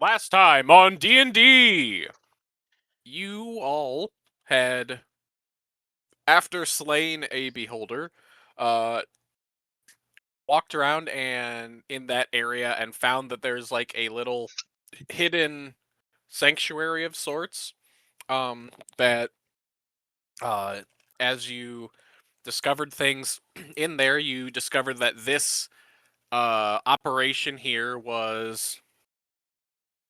Last time on D&D, you all had, after slaying a beholder, walked around and in that area and found that there's like a little hidden sanctuary of sorts. That as you discovered things in there, you discovered that this operation here was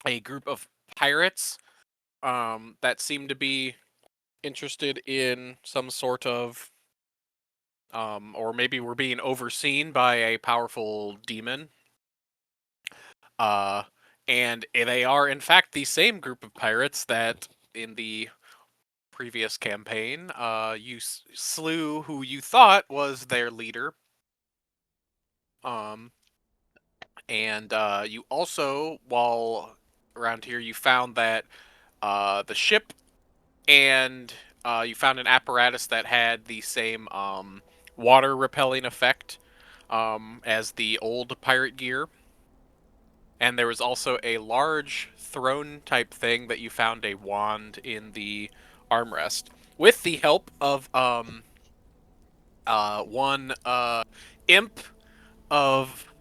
a group of pirates that seemed to be interested in some sort of or maybe were being overseen by a powerful demon. Uh and they are in fact the same group of pirates that in the previous campaign you slew who you thought was their leader. Um and you also, while around here, you found that the ship and you found an apparatus that had the same water repelling effect as the old pirate gear. And there was also a large throne type thing that you found a wand in the armrest. With the help of one imp of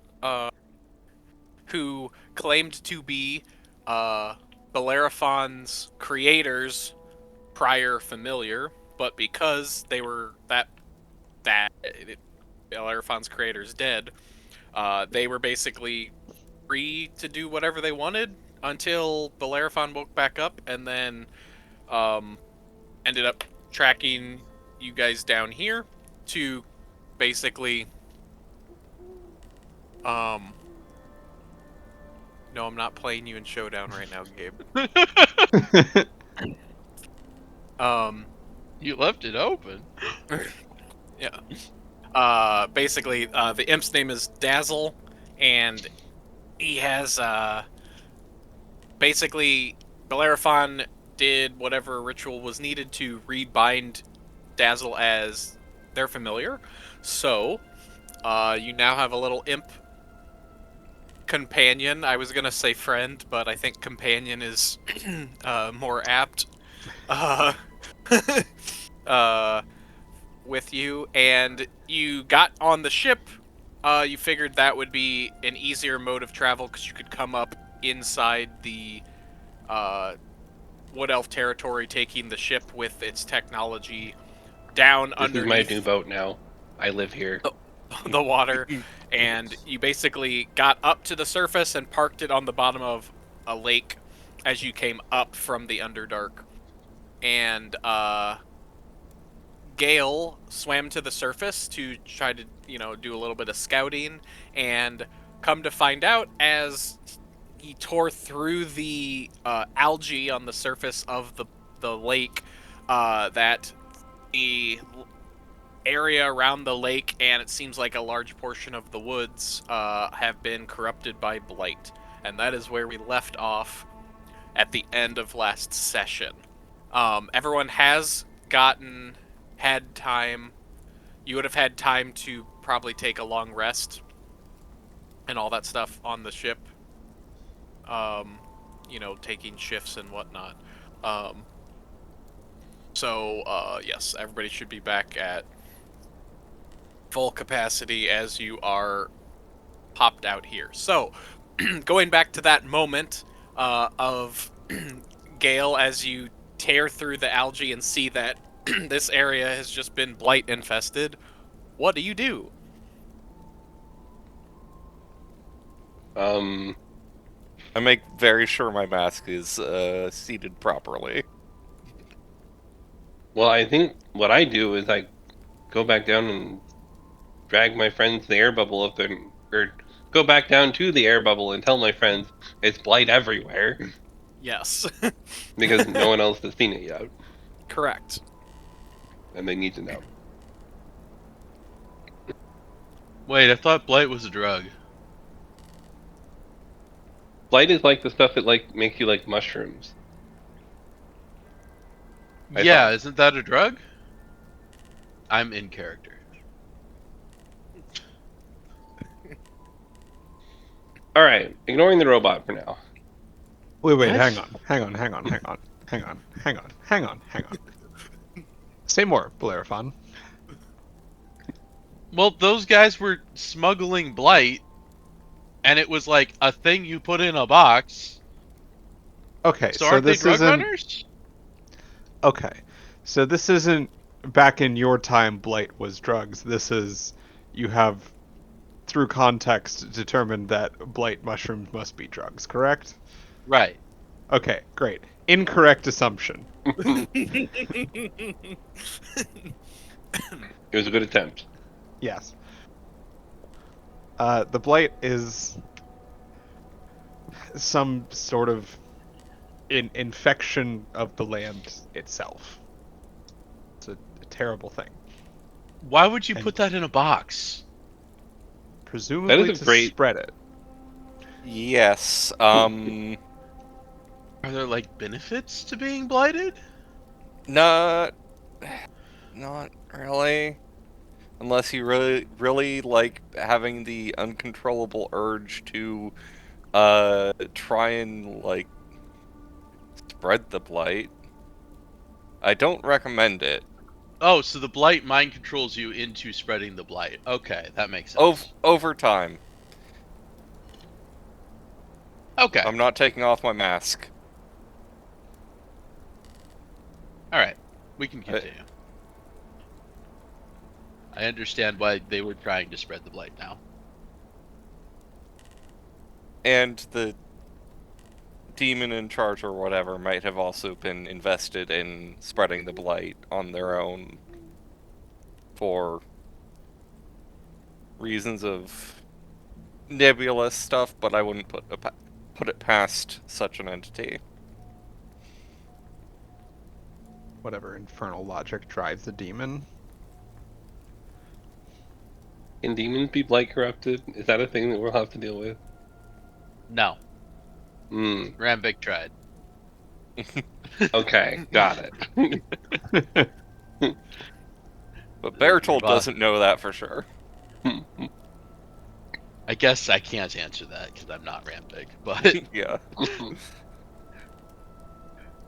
who claimed to be Bellerophon's creator's prior familiar, but because they were Bellerophon's creator's dead, they were basically free to do whatever they wanted until Bellerophon woke back up, and then ended up tracking you guys down here to basically no, I'm not playing you in Showdown right now, Gabe. You left it open. Yeah. Basically, the imp's name is Dazzle, and he has basically Bellerophon did whatever ritual was needed to rebind Dazzle as their familiar. So, you now have a little imp companion. I was gonna say friend, but I think companion is more apt. Uh, with you, and you got on the ship. You figured that would be an easier mode of travel because you could come up inside the Wood Elf territory, taking the ship with its technology down underneath. This is my new boat now. I live here. The water, and you basically got up to the surface and parked it on the bottom of a lake as you came up from the Underdark. And Gale swam to the surface to try to, do a little bit of scouting, and come to find out as he tore through the algae on the surface of the lake that the area around the lake, and it seems like a large portion of the woods have been corrupted by blight. And that is where we left off at the end of last session. Everyone has had time. You would have had time to probably take a long rest and all that stuff on the ship. Taking shifts and whatnot. Yes, everybody should be back at full capacity as you are popped out here. So, going back to that moment of Gale as you tear through the algae and see that this area has just been blight infested, what do you do? I make very sure my mask is seated properly. Well, I think what I do is I go back down and drag my friends to the air bubble or go back down to the air bubble and tell my friends it's blight everywhere. Yes. because no one else has seen it yet, Correct. and they need to know. Wait, I thought blight was a drug. Blight is like the stuff that like makes you like mushrooms. I Yeah, thought. isn't that a drug? I'm in character. All right, ignoring the robot for now. Wait, What? hang on. Say more, Bellerophon. Well, those guys were smuggling blight, and it was like a thing you put in a box. Okay, So so aren't they this drug isn't runners? okay. So this isn't back in your time blight was drugs. This is you have through context determined that blight mushrooms must be drugs, correct? Right. Okay, great. Incorrect assumption. It was a good attempt. Yes. The blight is some sort of infection of the land itself. It's a terrible thing. Why would you And- put that in a box? Presumably a to great- spread it. Yes. Are there like benefits to being blighted? Not really. Unless you really like having the uncontrollable urge to try and like spread the blight. I don't recommend it. Oh, so the blight mind controls you into spreading the blight. Okay, that makes sense. Over time. Okay. I'm not taking off my mask. All right. We can continue. I understand why they were trying to spread the blight now. And the demon in charge or whatever might have also been invested in spreading the blight on their own for reasons of nebulous stuff, but I wouldn't put it past such an entity. Whatever infernal logic drives the demon. Can demons be blight corrupted? Is that a thing that we'll have to deal with? No. Hmm. Rambik tried. Okay, got it. But Bertold Well- doesn't know that for sure. I guess I can't answer that because I'm not Rambik, but Yeah.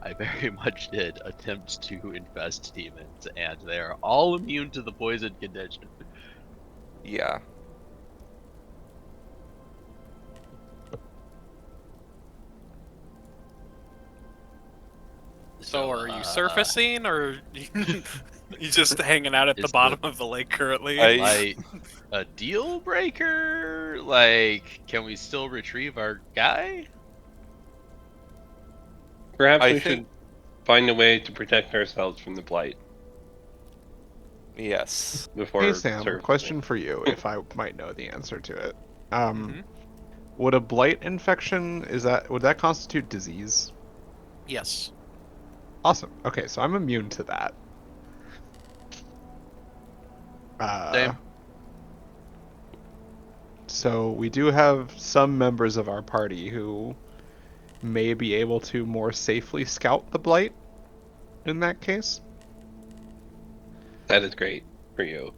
I very much did attempt to infest demons, and they are all immune to the poison condition. Yeah. So are you surfacing, or you just hanging out at the is bottom the- of the lake currently? Like a deal breaker? Like, can we still retrieve our guy? Perhaps I we think- should find a way to protect ourselves from the blight Yes. before. Hey Sam, surfacing. question for you, if I might know the answer to it. Mhm. Would a blight infection would that constitute disease? Yes. Awesome. Okay, so I'm immune to that. Same. So we do have some members of our party who may be able to more safely scout the blight in that case. That is great for you.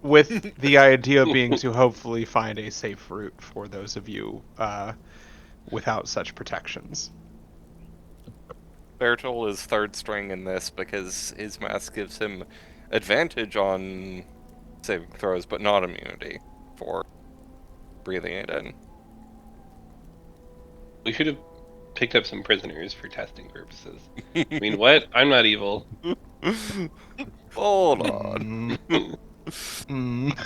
With the idea being to hopefully find a safe route for those of you without such protections. Bertold is third string in this because his mask gives him advantage on saving throws, but not immunity for breathing it in. We should have picked up some prisoners for testing purposes. I mean, what? I'm not evil. Hold on. Mm.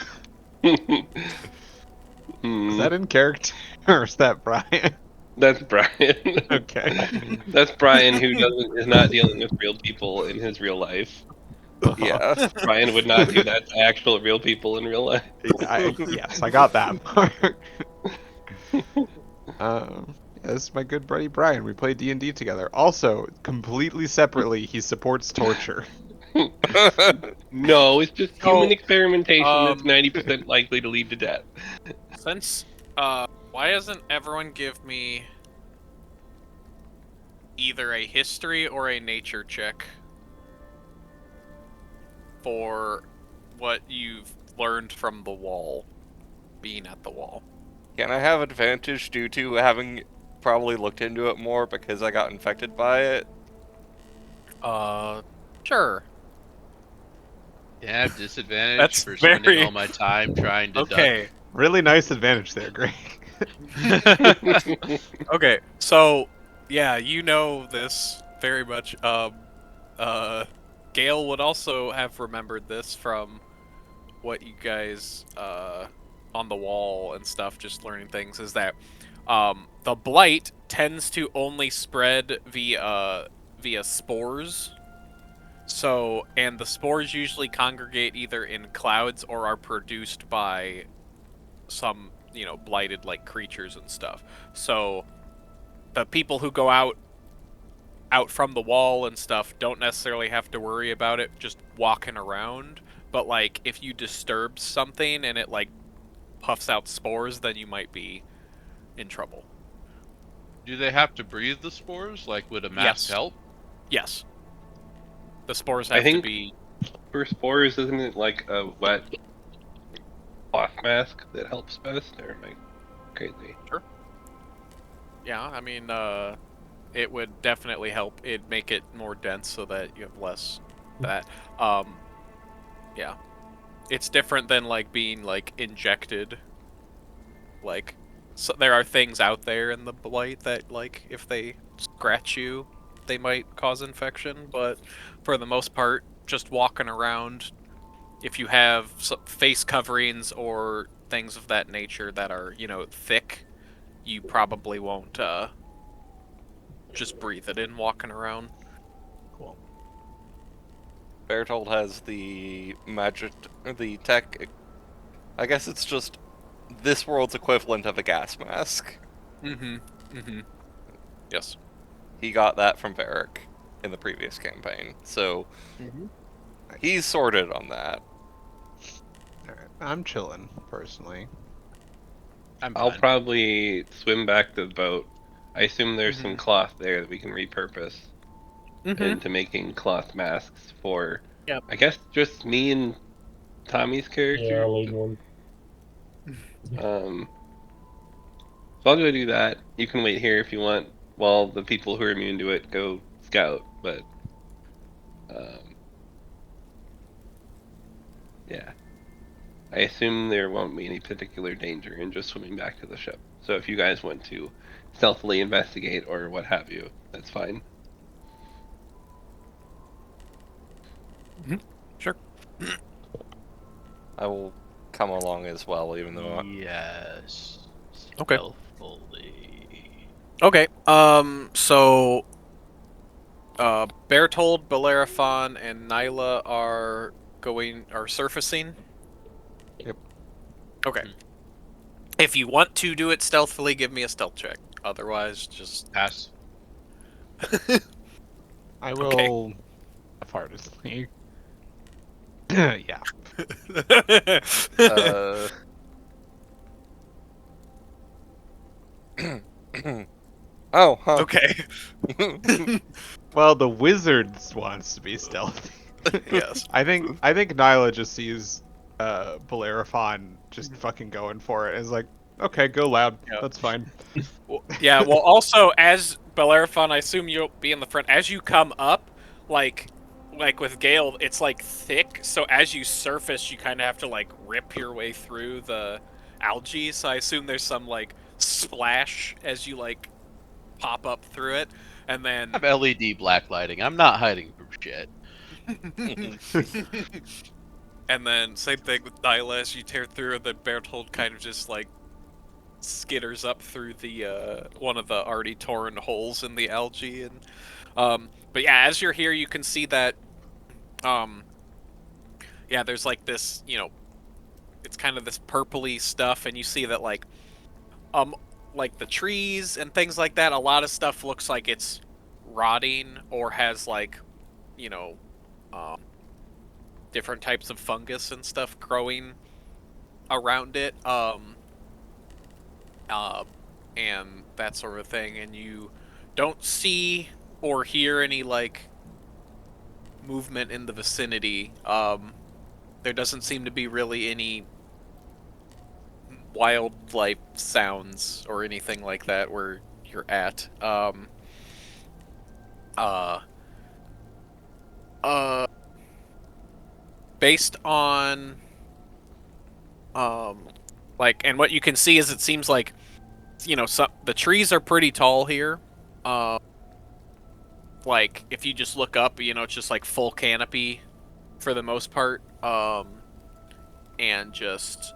Hmm, Is that in character or is that Brian? That's Brian. Okay. That's Brian who is not dealing with real people in his real life. Yeah. Brian would not do that to actual real people in real life. Yes, I got that part. Yeah, this is my good buddy Brian. We play D&D together. Also, completely separately, he supports torture. No, it's just human So, experimentation that's um, 90% likely to lead to death. since why doesn't everyone give me either a history or a nature check for what you've learned from the wall, being at the wall? Can I have advantage due to having probably looked into it more because I got infected by it? Sure. Yeah, I have disadvantage That's for spending very all my time trying to duck. okay. Really nice advantage there, Greg. Okay, so yeah, you know this very much. Gale would also have remembered this from what you guys on the wall and stuff, just learning things, is that the blight tends to only spread via spores. So, and the spores usually congregate either in clouds or are produced by some, blighted like creatures and stuff. So, the people who go out from the wall and stuff don't necessarily have to worry about it just walking around, but like if you disturb something and it like puffs out spores, then you might be in trouble. Do they have to breathe the spores? Like, would a mask Yes. help? Yes. The spores I have to think be. for spores, isn't it like a wet cloth mask that helps best? Or am I crazy? Yeah, I mean, it would definitely help. It'd make it more dense so that you have less that. Yeah. It's different than like being like injected. Like, so there are things out there in the blight that like if they scratch you, they might cause infection. But for the most part, just walking around, if you have face coverings or things of that nature that are thick, you probably won't just breathe it in walking around. Cool. Bertold has the magic, the tech. I guess it's just this world's equivalent of a gas mask. Mm-hmm. Mm-hmm. Yes. He got that from Varric in the previous campaign, so he's sorted on that. Alright, I'm chilling, personally. I'll fine. probably swim back to the boat. I assume there's some Mhm. cloth there that we can repurpose Mm-hmm. into making cloth masks for, Yep. I guess, just me and Tommy's Yeah, character. I'll lead one. Um, so I'll go do that. You can wait here if you want while the people who are immune to it go scout. But yeah, I assume there won't be any particular danger in just swimming back to the ship. So if you guys want to stealthily investigate or what have you, that's fine. Sure. I will come along as well, even though Yes. Okay. Stealthily. Okay. So, Bertold, Bellerophon, and Nyla are surfacing. Yep. Okay. Hmm. If you want to do it stealthily, give me a stealth check. Otherwise, just Pass. I Okay. will half-heartedly. Yeah. oh, huh. Okay. Well, the wizards wants to be stealthy. Yes. I think Nyla just sees Bellerophon just fucking going for it. And is like, okay, go loud. Yeah. That's fine. Well, yeah. Well, also as Bellerophon, I assume you'll be in the front. As you come up, like with Gale, it's like thick. So as you surface, you kind of have to like rip your way through the algae. So I assume there's some like splash as you like pop up through it, and then I have LED black lighting. I'm not hiding from shit. and then same thing with Nyla as you tear through, and then Bertold kind of just like skitters up through the one of the already torn holes in the algae, and but yeah, as you're here, you can see that yeah, there's like this, it's kind of this purpley stuff, and you see that like like the trees and things like that, a lot of stuff looks like it's rotting or has like, you know, um, different types of fungus and stuff growing around it, uh, and that sort of thing. And you don't see or hear any like movement in the vicinity. There doesn't seem to be really any wildlife sounds or anything like that where you're at. Uh, uh, Based on um, like, and what you can see is it seems like, you know, the trees are pretty tall here. Um, like if you just look up, you know, it's just like full canopy for the most part. And just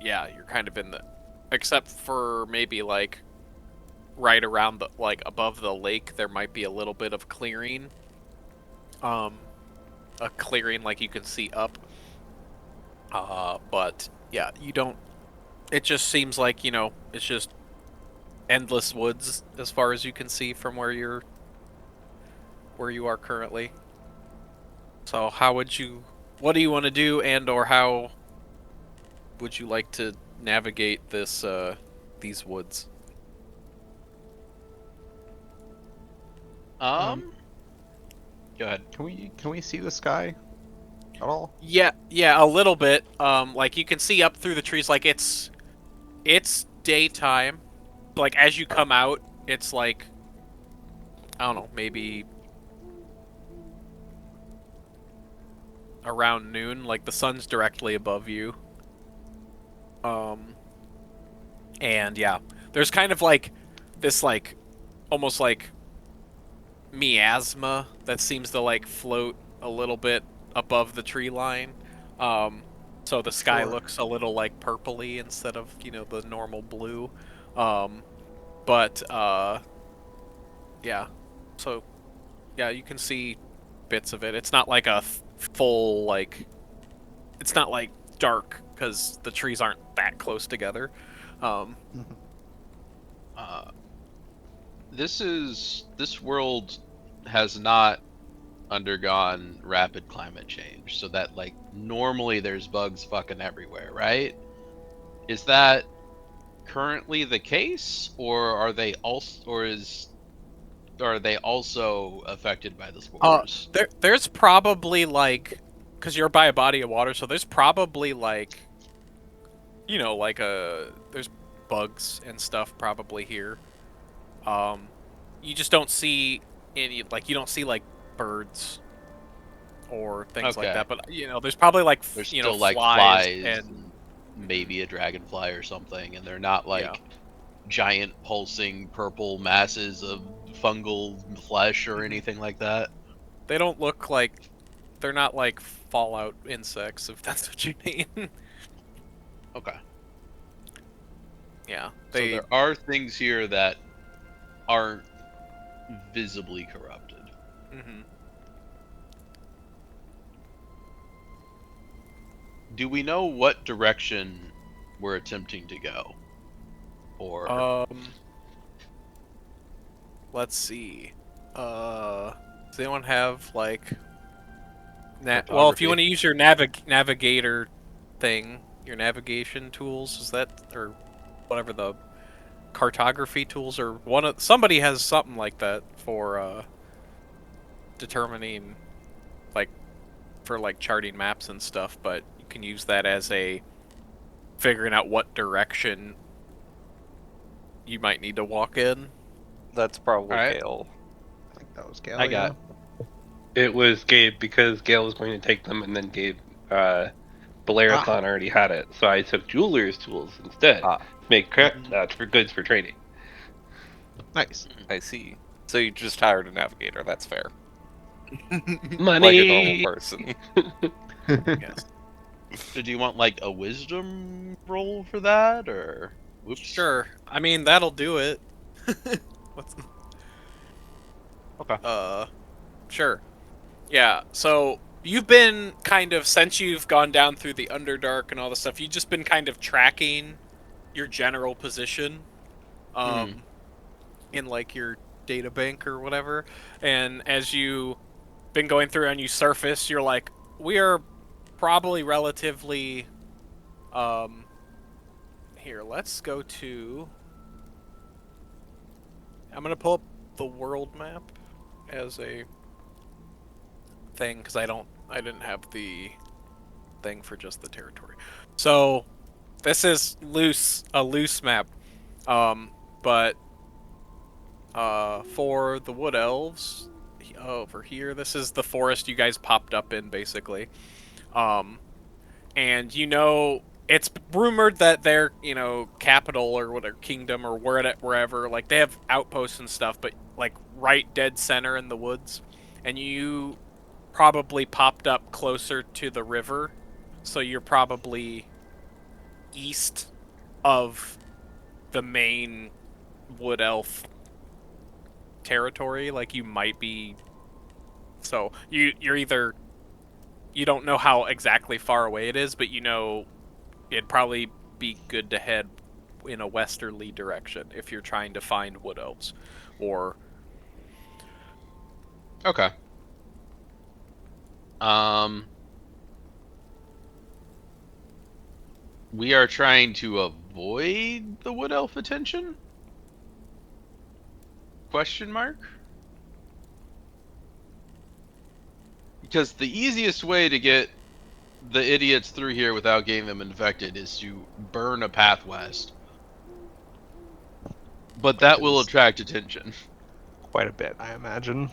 yeah, you're kind of in the, except for maybe like right around the, like above the lake, there might be a little bit of clearing. A clearing like you can see up. But yeah, you don't. It just seems like, you know, it's just endless woods as far as you can see from where you are currently. So how would you? What do you want to do, and or how would you like to navigate this these woods? Go ahead. Can we see the sky at all? Yeah, a little bit. Like you can see up through the trees, like it's daytime. Like as you come out, it's like, I don't know, maybe around noon. Like the sun's directly above you. And yeah, there's kind of like this like almost like miasma that seems to like float a little bit above the tree line. So the sky Sure. looks a little like purpley instead of, you know, the normal blue. But yeah. So yeah, you can see bits of it. It's not like a full like, it's not like dark because the trees aren't that close together. Uh, this world has not undergone rapid climate change, so that like normally there's bugs fucking everywhere, right? Is that currently the case, or are they also affected by the spores? There's probably like, because you're by a body of water, so there's probably like, you know, like there's bugs and stuff probably here. You just don't see any, like you don't see like birds or things like Okay. that. But you know, there's probably like There's you still know, like flies flies and maybe a dragonfly or something, and they're not like yeah. giant pulsing purple masses of fungal flesh or anything like that. They don't look like, they're not like fallout insects, if that's what you mean. Okay. Yeah, So they. there are things here that aren't visibly corrupted. Mhm. Do we know what direction we're attempting to go? Or Let's see. Does anyone have like well, if you Cartography. want to use your navigator thing, your navigation tools, is that, or whatever the cartography tools, or somebody has something like that for determining, like, for like charting maps and stuff, but you can use that as a figuring out what direction you might need to walk in. That's probably Alright. Gale. I think that was Gale. I got It was Gabe because Gale was going to take them, and then Gabe, Belerathon already had it, so I took Jeweler's tools instead. Ah. Make for goods for trading. Nice. I see. So you just hired a navigator. That's fair. Money. Like a normal person. Yes. So do you want like a wisdom roll for that, or whoops? Sure. I mean, that'll do it. What's... Okay. Sure. Yeah, so you've been kind of, since you've gone down through the Underdark and all this stuff, you've just been kind of tracking your general position. in like your data bank or whatever. And as you been going through and you surface, you're like, we are probably relatively here, let's go to I'm gonna pull up the world map as a thing because I didn't have the thing for just the territory. So this is a loose map. But for the wood elves over here, this is the forest you guys popped up in basically. Um, and it's rumored that their capital or whatever kingdom or wherever, like they have outposts and stuff, but like right dead center in the woods, and you probably popped up closer to the river, so you're probably east of the main wood elf territory. Like you might be, so you're either you don't know how exactly far away it is, but it'd probably be good to head in a westerly direction if you're trying to find wood elves. Or Okay. We are trying to avoid the wood elf attention? Question mark? Because the easiest way to get the idiots through here without getting them infected is to burn a path west. But that will attract attention. Quite a bit, I imagine.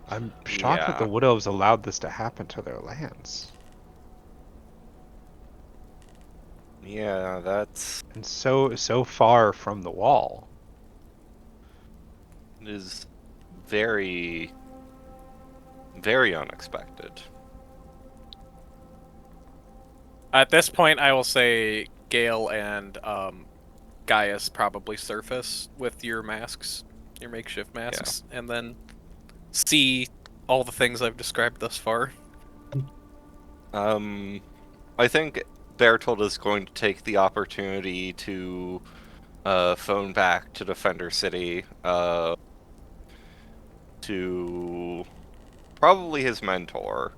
I'm shocked that Yeah. the Wood Elves allowed this to happen to their lands. Yeah, that's And so far from the wall. is very, very unexpected. at this point, I will say Gale and Gaius probably surface with your masks, your makeshift masks, and then see all the things I've described thus far. I think Bertold is going to take the opportunity to phone back to Defender City to probably his mentor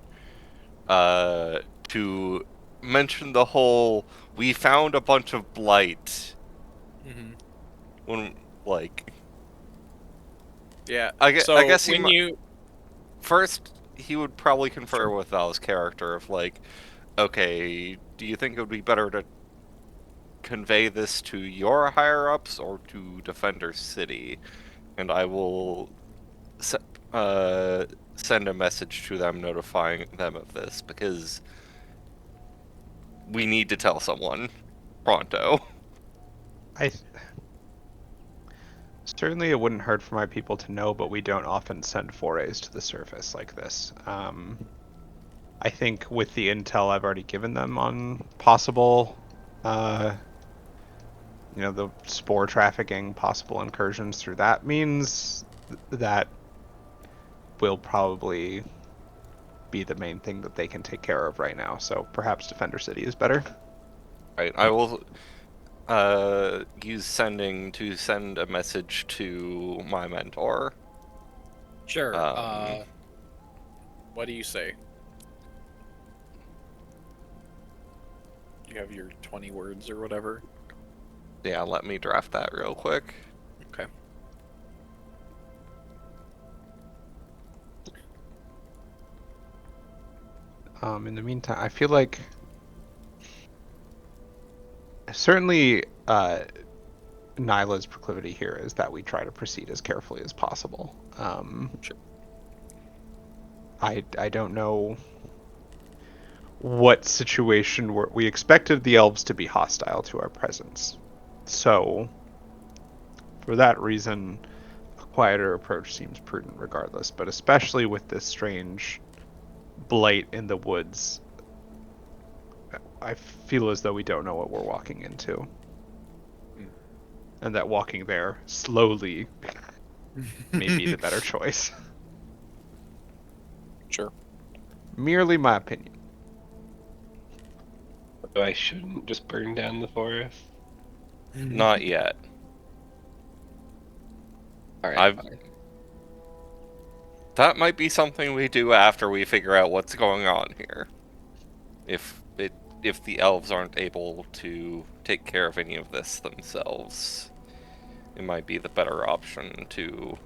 to mention the whole "we found a bunch of blight" when Yeah. I So guess when you first he would probably confer with Val's character of like, okay, do you think it would be better to convey this to your higher ups or to Defender City? And I will send a message to them notifying them of this because we need to tell someone pronto. Certainly it wouldn't hurt for my people to know, but we don't often send forays to the surface like this. I think with the intel I've already given them on possible, the spore trafficking, possible incursions through that means that will probably be the main thing that they can take care of right now. So perhaps Defender City is better. Right, I will use send a message to my mentor. sure. What do you say? You have your 20 words or whatever. Yeah, let me draft that real quick. Okay. In the meantime, I feel like certainly Nyla's proclivity here is that we try to proceed as carefully as possible. Sure. I don't know what situation we expected the elves to be hostile to our presence. So, for that reason, a quieter approach seems prudent regardless, but especially with this strange blight in the woods, I feel as though we don't know what we're walking into. And that walking there slowly may be the better choice. Sure. Merely my opinion. So I shouldn't just burn down the forest. Not yet. All right. I've- Fine. That might be something we do after we figure out what's going on here. If the elves aren't able to take care of any of this themselves, it might be the better option to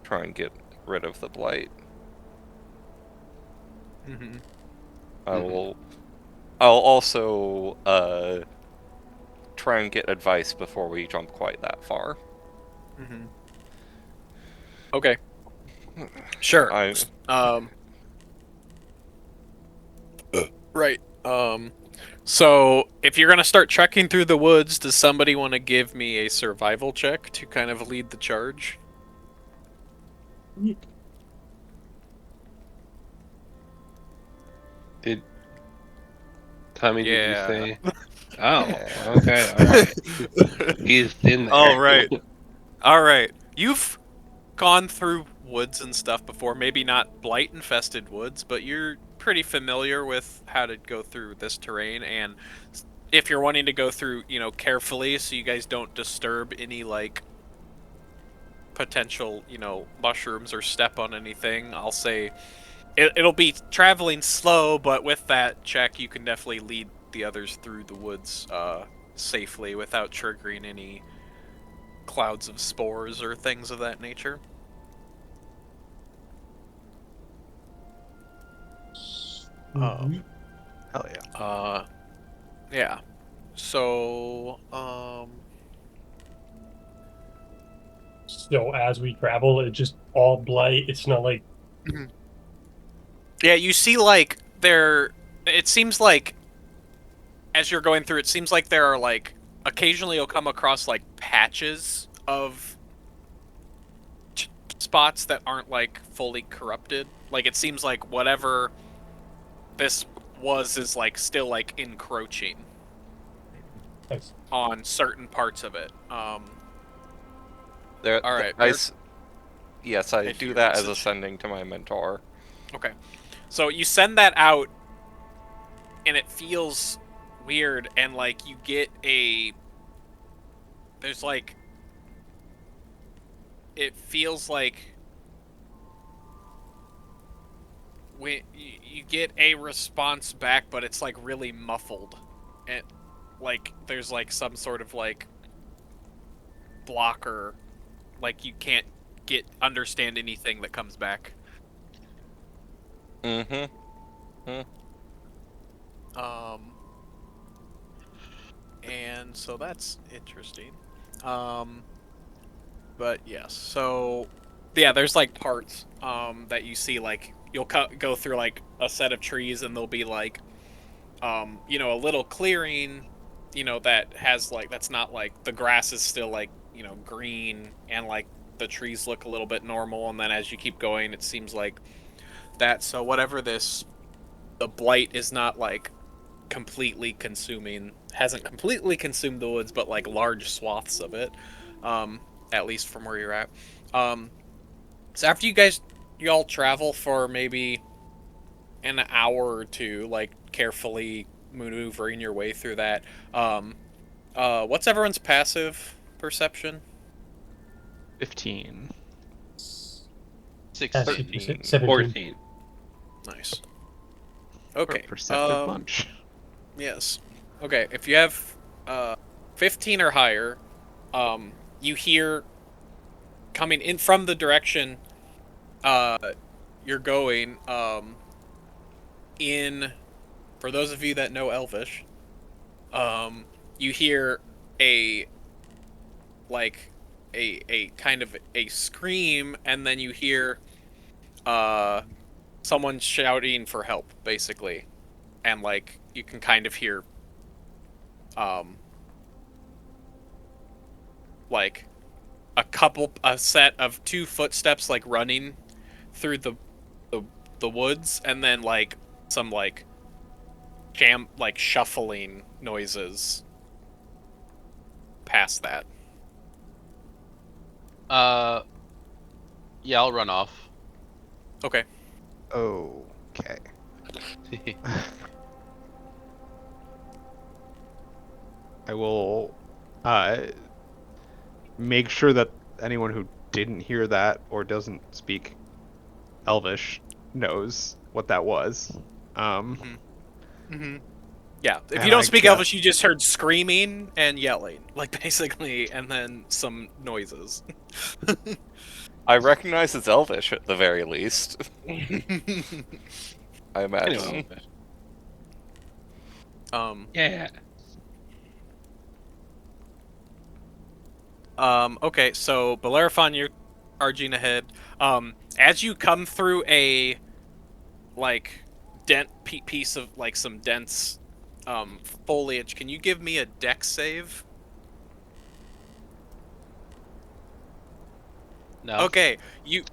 try and get rid of the blight. Mm-hmm. I'll also try and get advice before we jump quite that far. Mm-hmm. Okay. Sure. I Right. So if you're gonna start trekking through the woods, does somebody want to give me a survival check to kind of lead the charge? Did Tommy? Did you Yeah. say? Oh, okay, all right. He's in there. Oh, right. All right. You've gone through woods and stuff before, maybe not blight infested woods, but you're pretty familiar with how to go through this terrain, and if you're wanting to go through, carefully so you guys don't disturb any like potential, mushrooms or step on anything, I'll say it'll be traveling slow, but with that check you can definitely lead the others through the woods safely without triggering any clouds of spores or things of that nature. Hell yeah. Yeah. So, So as we travel, it's just all blight. It's not like yeah, you see, like, it seems like, as you're going through, it seems like there are, like, occasionally you'll come across, like, patches of spots that aren't, like, fully corrupted. Like, it seems like whatever this was is, like, still, like, encroaching that's on certain parts of it. there. All right, Yes, I If do you that as message- ascending to my mentor. Okay. So you send that out, and it feels weird, and, like, you get there's, like... It feels like... you get a response back, but it's, like, really muffled. And, like, there's, like, some sort of, like, blocker. Like, you can't understand anything that comes back. Mm-hmm. And so that's interesting. But yes, so yeah, there's like parts that you see, like you'll go through like a set of trees, and there'll be like a little clearing, that has like, that's not like, the grass is still like, green, and like the trees look a little bit normal, and then as you keep going it seems like that. So whatever the blight is not like hasn't completely consumed the woods, but like large swaths of it, at least from where you're at. So after you all travel for maybe an hour or two, like carefully maneuvering your way through that, what's everyone's passive perception? 15. 16. 17. 14. Nice. Or Okay. perceptive bunch. Yes. Okay, if you have 15 or higher, you hear coming in from the direction you're going, for those of you that know Elvish, you hear a kind of a scream, and then you hear someone shouting for help, basically. And like you can kind of hear like a set of 2 footsteps like running through the woods, and then like some like shuffling noises past that. Yeah, I'll run off. Okay. Okay. I will make sure that anyone who didn't hear that or doesn't speak Elvish knows what that was. Mm-hmm. Yeah, if you And don't I speak guess Elvish, you just heard screaming and yelling, like basically, and then some noises. I recognize it's Elvish at the very least. I imagine. Anyway, um, yeah. okay, so Bellerophon, you're charging ahead. As you come through a like piece of like some dense foliage, can you give me a dex save? No. Okay, you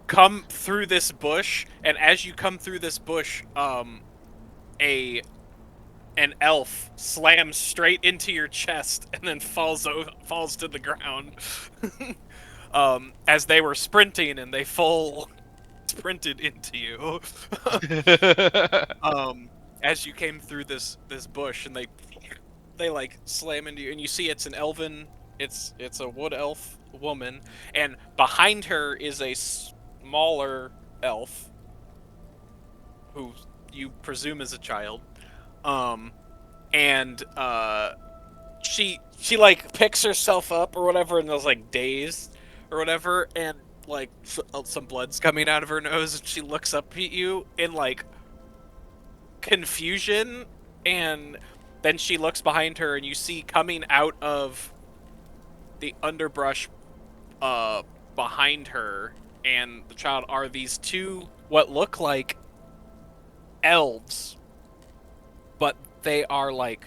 come through this bush, and as you come through this bush, a an elf slams straight into your chest and then falls to the ground. As they were sprinting and they full sprinted into you. um, as you came through this bush, and they like slam into you, and you see it's an elven. It's a wood elf woman, and behind her is a smaller elf who you presume is a child. Um, and she like picks herself up or whatever, and was like dazed or whatever, and like some blood's coming out of her nose, and she looks up at you in like confusion, and then she looks behind her, and you see coming out of the underbrush behind her and the child are these two what look like elves, but they are like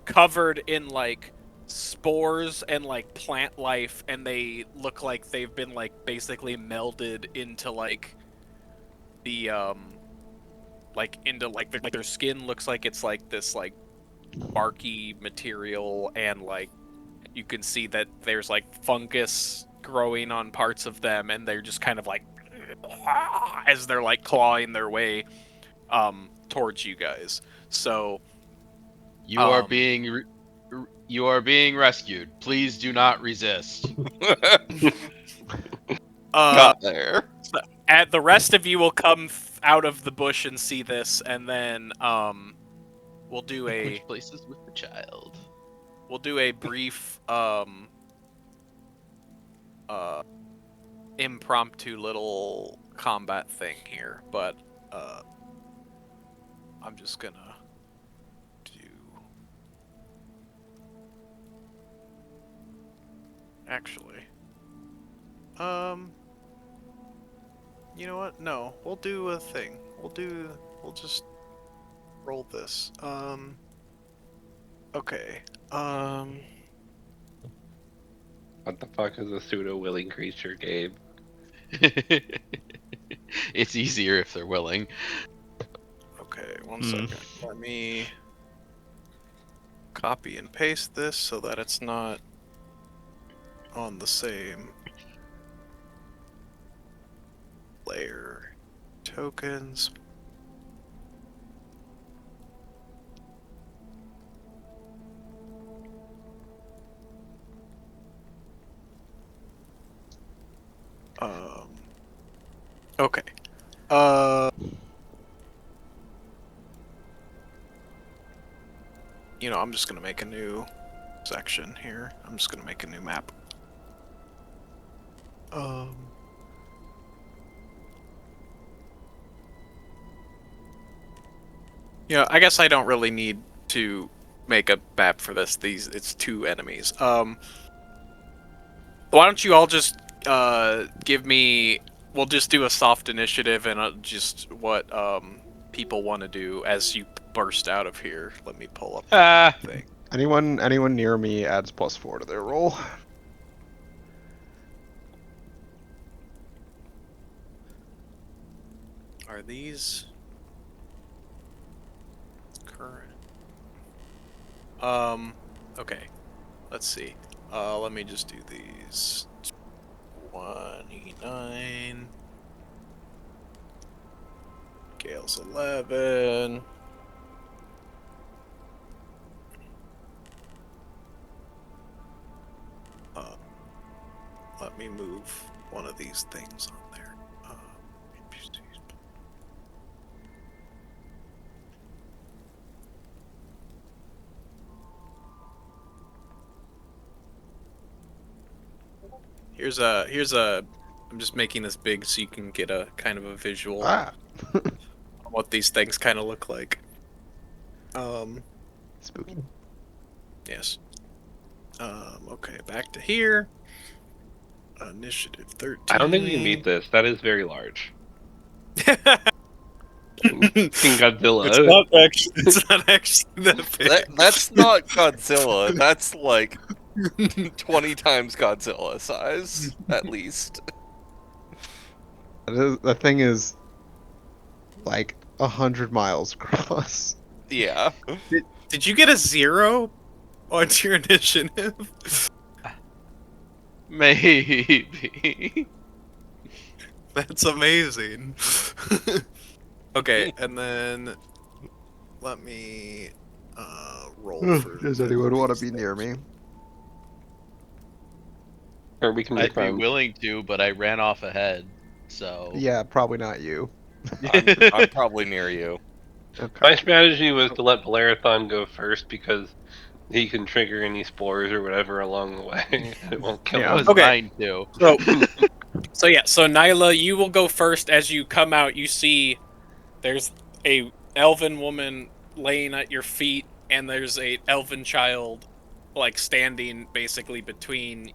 covered in like spores and like plant life, and they look like they've been like basically melded into like the like into like their skin looks like it's like this like barky material, and like you can see that there's like fungus growing on parts of them, and they're just kind of like as they're like clawing their way towards you guys. So You are you are being rescued. Please do not resist. Got there. at the rest of you will come out of the bush and see this, and then we'll do Which places with the child? a brief impromptu little combat thing here, but I'm just gonna do actually you know what? No, we'll do a thing. We'll just roll this. Okay. What the fuck is a pseudo willing creature, Gabe? It's easier if they're willing. Okay, one second. Let me copy and paste this so that it's not on the same layer. Tokens. Okay. You know, I'm just gonna make a new section here. I'm just gonna make a new map. Yeah, I guess I don't really need to make a map for this. It's two enemies. Why don't you all just give me? We'll just do a soft initiative and just what people want to do as you burst out of here. Let me pull up the thing. anyone near me adds +4 to their roll. Are these current? Okay. Let's see. Let me just do these. 29. Gale's 11. let me move one of these things on there. Here's a. I'm just making this big so you can get a kind of a visual Ah, on what these things kind of look like. spooky. Yes. Okay, back to here. Initiative 13. I don't think we can beat this. That is very large. It's King Godzilla. not actually that big. That's not Godzilla. That's like 20 times Godzilla size, at least. The thing is like 100 miles across. Yeah. Did you get a 0 on your initiative? Maybe. That's amazing. Okay, and then let me roll for. Does anyone want to be near me? Or we can be I'd be friends. willing to, but I ran off ahead, so. Yeah, probably not you. I'm probably near you. Okay. My strategy was to let Valerathon go first because he can trigger any spores or whatever along the way. It won't kill Yeah. That was him. Okay. mine too. So yeah, so Nyla, you will go first. As you come out, you see there's a elven woman laying at your feet, and there's a elven child, like standing basically between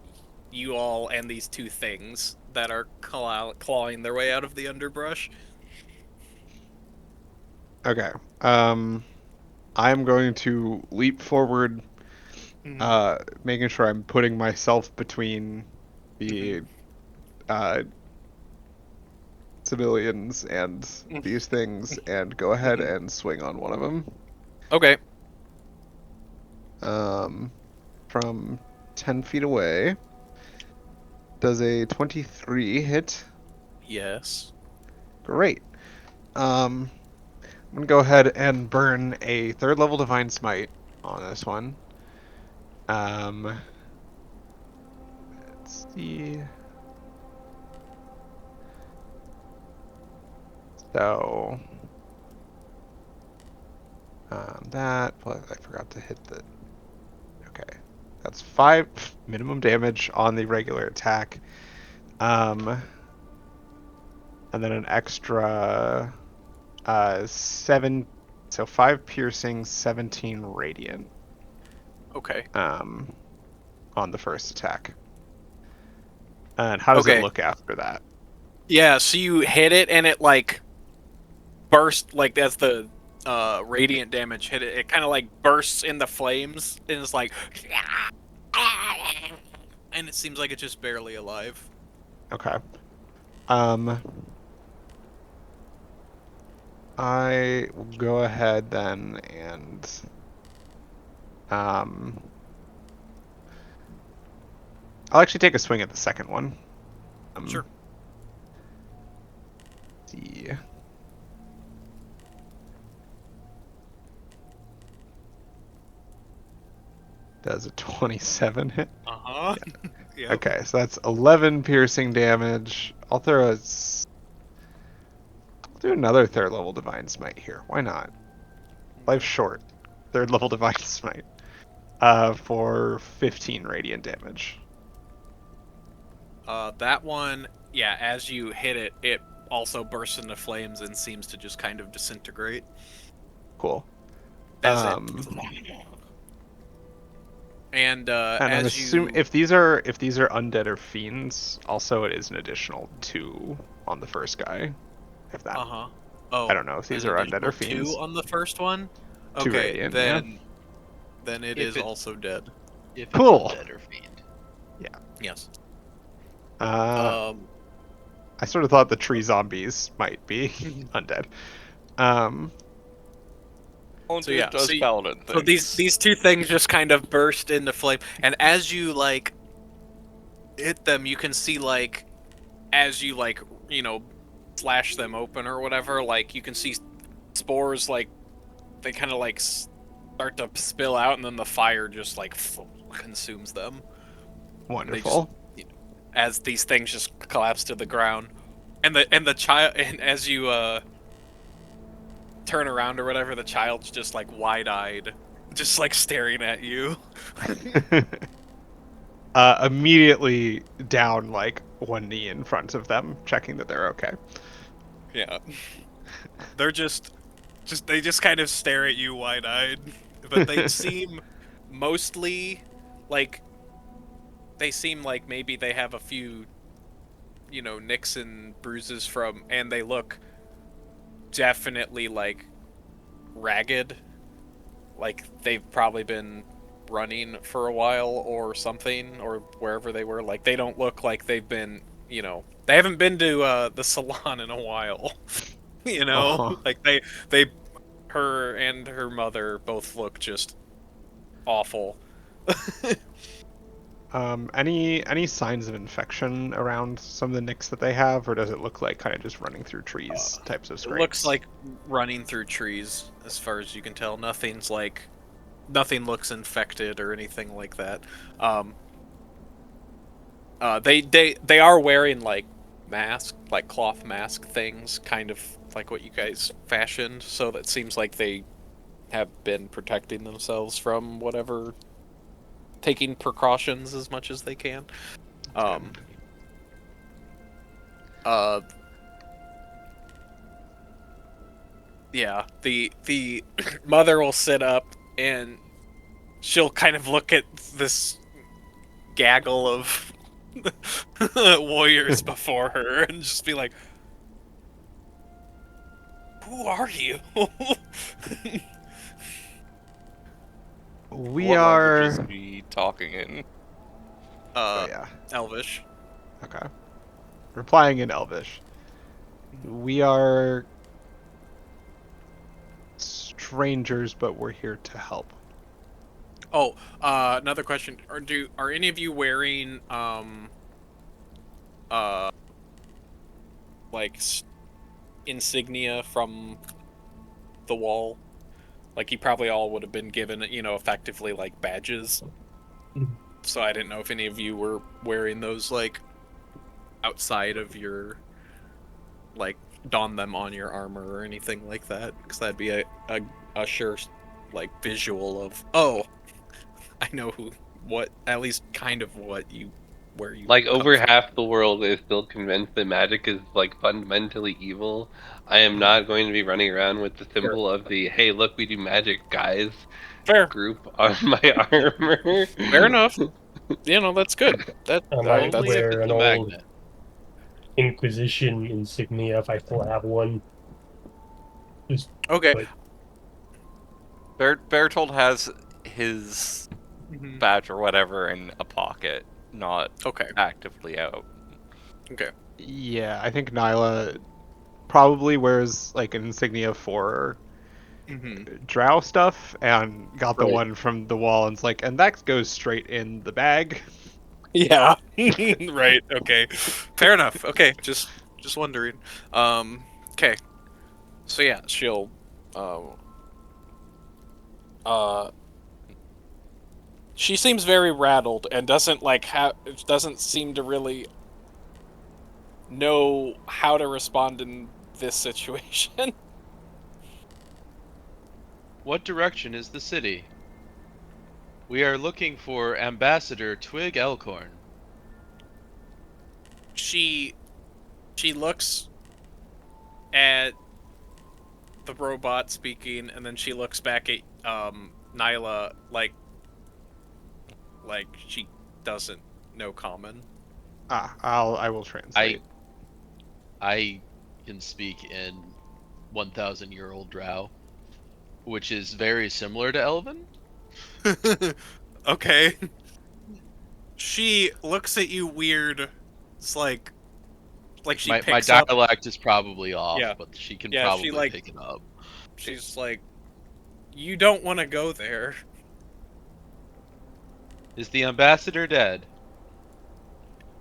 you all and these two things that are clawing their way out of the underbrush. Okay. I'm going to leap forward, making sure I'm putting myself between the civilians and these things, and go ahead and swing on one of them. Okay. From 10 feet away. Does a 23 hit? Yes. Great. I'm gonna go ahead and burn a 3rd level Divine Smite on this one. Let's see. So, that, plus I forgot to hit the, okay. That's 5 minimum damage on the regular attack. And then an extra, 7, so 5 piercing, 17 radiant. Okay. On the first attack. And how does it look after that? Yeah, so you hit it and it like burst, like as the radiant damage hit it, it kind of like bursts in the flames and it's like, and it seems like it's just barely alive. Okay. I will go ahead then and I'll actually take a swing at the second one. Sure. Let's see. Does a 27 hit? Uh-huh. Yeah. Okay, so that's 11 piercing damage. I'll do another 3rd level Divine Smite here. Why not? Life's short. 3rd level Divine Smite. For 15 radiant damage. That one, yeah, as you hit it, it also bursts into flames and seems to just kind of disintegrate. Cool. As it. And I'm assuming if these are undead or fiends, also it is an additional 2 on the first guy. If that. Uh-huh. Oh. I don't know if these are undead or fiends. 2 on the first one? 2 Okay, radiant, then it is also dead. If cool. It's undead or fiend. Yeah. Yes. I sort of thought the tree zombies might be undead. So yeah, does paladin so these two things just kind of burst into flame, and as you like hit them, you can see like as you like slash them open or whatever, like you can see spores like they kind of like start to spill out, and then the fire just like consumes them. Wonderful. as these things just collapse to the ground, and the child, and as you turn around or whatever, the child's just like wide-eyed, just like staring at you. Immediately down like one knee in front of them, checking that they're okay. Yeah, they're just they just kind of stare at you wide-eyed, but they seem mostly like they seem like maybe they have a few, nicks and bruises from, and they look definitely like ragged, like they've probably been running for a while or something, or wherever they were. Like they don't look like they've been, they haven't been to the salon in a while. Oh. Like they her and her mother both look just awful. Any signs of infection around some of the nicks that they have, or does it look like kind of just running through trees types of It scrapes? looks like running through trees, as far as you can tell. Nothing looks infected or anything like that. They are wearing like cloth mask things, kind of like what you guys fashioned. So that seems like they have been protecting themselves from whatever, taking precautions as much as they can. Um, uh, yeah, the mother will sit up and she'll kind of look at this gaggle of warriors before her and just be like, "Who are you?" We What are. language is he talking in? Oh yeah. Elvish. Okay. Replying in Elvish. We are strangers, but we're here to help. Oh, another question. Are any of you wearing uh like insignia from the wall? Like you probably all would have been given, effectively like badges. Mhm. So I didn't know if any of you were wearing those like outside of your, like, don them on your armor or anything like that, because that'd be a sure like visual of, oh, I know what, at least kind of what you, where you Like come over from. half the world is still convinced that magic is like fundamentally evil. I am not going to be running around with the Sure. symbol of the "Hey, look, we do magic, guys" Fair. group on my armor. Fair enough. That's good. That I might Only that's if wear it's an a old magnet. Inquisition insignia if I still have one. Just, okay. but Bertold has his Mhm. badge or whatever in a pocket, not Okay. actively out. Okay. Yeah, I think Nyla probably wears like an insignia for hmm drow stuff and got the Right. one from the wall and's like, and that goes straight in the bag. Yeah. Right. Okay. Fair enough. Okay. Just wondering. Okay. So yeah, she'll uh uh she seems very rattled and doesn't doesn't seem to really know how to respond in this situation. What direction is the city? We are looking for Ambassador Twig Elkhorn. she she looks at the robot speaking, and then she looks back at Nyla like she doesn't know common. I will translate. I can speak in 1,000-year-old Drow, which is very similar to Elven. Okay. She looks at you weird. It's like she My picks up. dialect is probably off, Yeah. but she can Yeah, she probably like pick it up. she's like, you don't want to go there. Is the ambassador dead?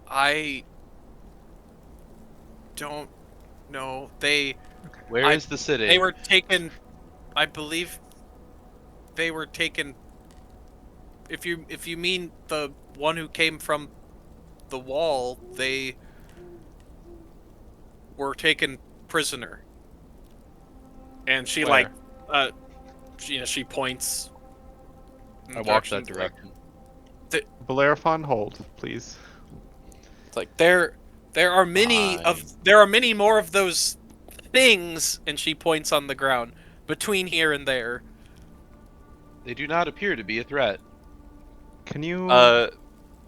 I don't know. Where is the city? They were taken. I believe they were taken. If you mean the one who came from the wall, they were taken prisoner. And she Where? she points in I the walk that direction, like, direction. Bellerophon, hold, please. it's like there are many Fine. more of those things, and she points on the ground between here and there. They do not appear to be a threat. Can you...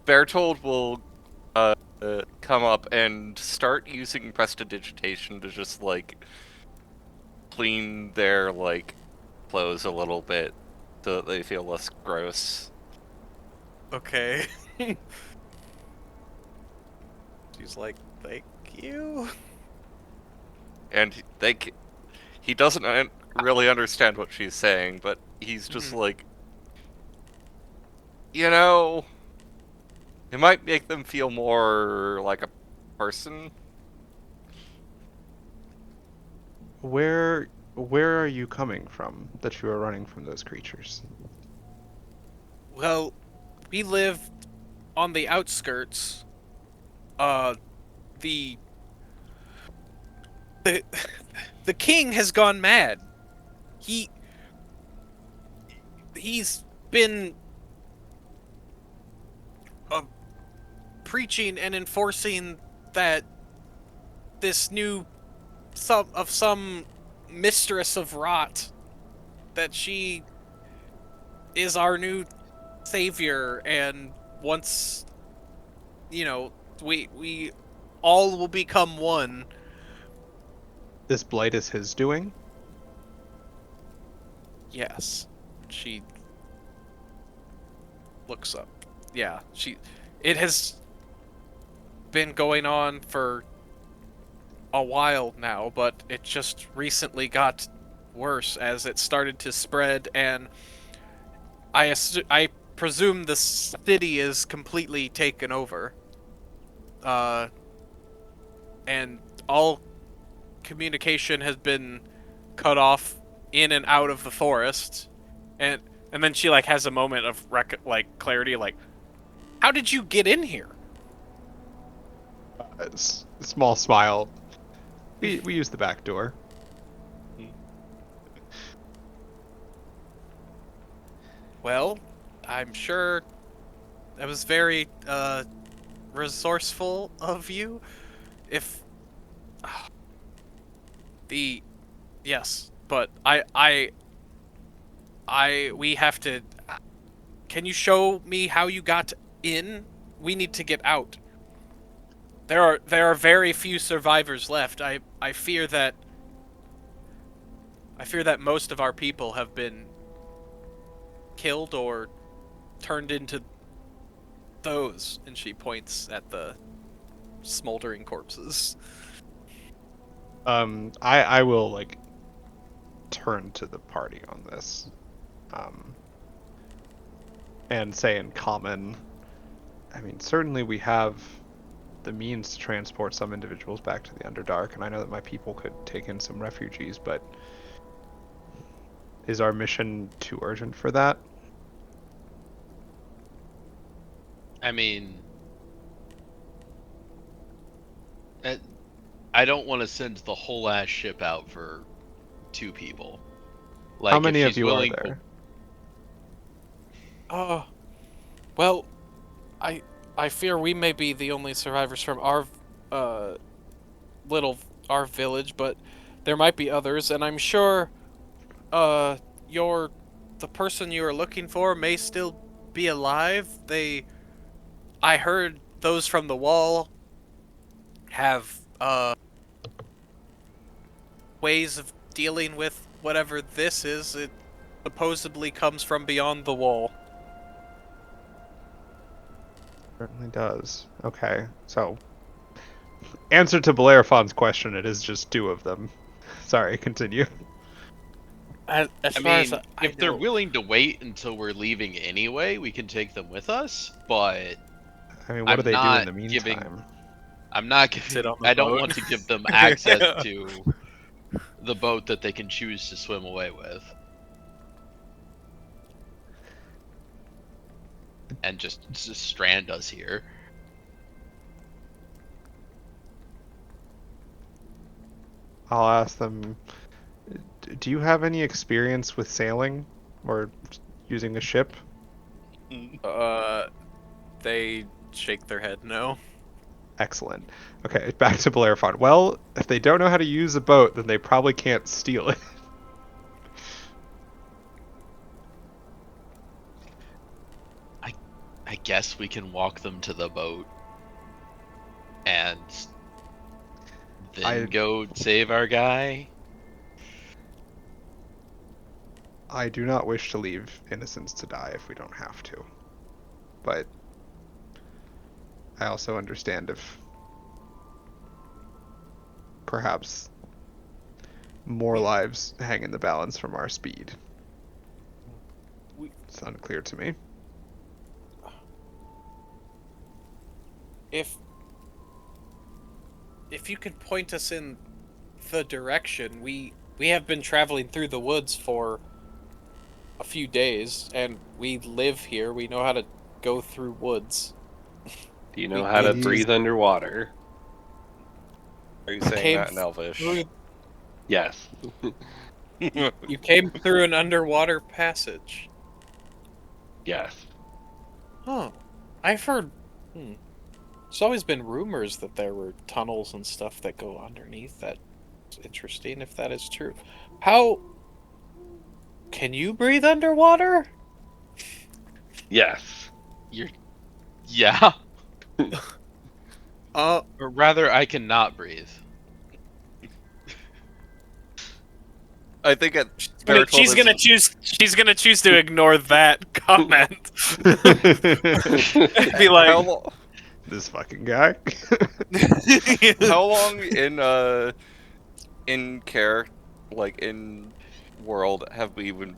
Bertold will come up and start using prestidigitation to just like clean their like clothes a little bit so that they feel less gross. Okay. She's like, thank you. And he doesn't really understand what she's saying, but he's just like, you know, it might make them feel more like a person. Where are you coming from that you are running from those creatures? Well, we live on the outskirts. The the the king has gone mad. He's been uh, preaching and enforcing that this new some mistress of rot, that she is our new savior, and once, you know, we all will become one. This blight is his doing? Yes. She looks up. Yeah, it has been going on for a while now, but it just recently got worse as it started to spread, and I presume the city is completely taken over. And all communication has been cut off in and out of the forest, and then she like has a moment of clarity, like, how did you get in here? Small smile. We use the back door. Well, I'm sure that was very resourceful of you. If the yes, but we have to. Can you show me how you got in? We need to get out. There are very few survivors left. I fear that most of our people have been killed or turned into those. And she points at the smoldering corpses. I will like turn to the party on this, and say in common, I mean, certainly we have the means to transport some individuals back to the Underdark, and I know that my people could take in some refugees, but is our mission too urgent for that? I mean, I don't want to send the whole ass ship out for 2 people. Like, How if many of she's you are willing there? Well, I fear we may be the only survivors from our our village, but there might be others, and I'm sure the person you are looking for may still be alive. I heard those from the wall have ways of dealing with whatever this is. It supposedly comes from beyond the wall. Certainly does. Okay, so answer to Bellerophon's question, it is just 2 of them. Sorry, continue. As I far mean, as I if they're know. willing to wait until we're leaving anyway, we can take them with us, but I mean, what do I'm they do in not the giving meantime? I'm not Sit giving on the I don't boat. want to give them access Yeah. to the boat that they can choose to swim away with. And just strand us here. I'll ask them, do you have any experience with sailing or using a ship? They shake their head no. Excellent. Okay, back to Bellerophon. Well, if they don't know how to use a boat, then they probably can't steal it. I guess we can walk them to the boat and then I go save our guy. I do not wish to leave innocents to die if we don't have to. But I also understand if perhaps more lives hang in the balance from our speed. It's unclear to me. If you can point us in the direction, we have been traveling through the woods for a few days, and we live here. We know how to go through woods. Do you know We how to came- breathe underwater? Are you saying Came that in Elvish? through- Yes. You came through an underwater passage. Yes. Huh. I've heard. There's always been rumors that there were tunnels and stuff that go underneath. That's interesting if that is true. How. Can you breathe underwater? Yes. Yeah. Uh, Or rather, I cannot breathe. I think it. she's gonna choose. She's gonna choose to ignore that comment. Be like, This fucking guy. How long in character, like in world, have we even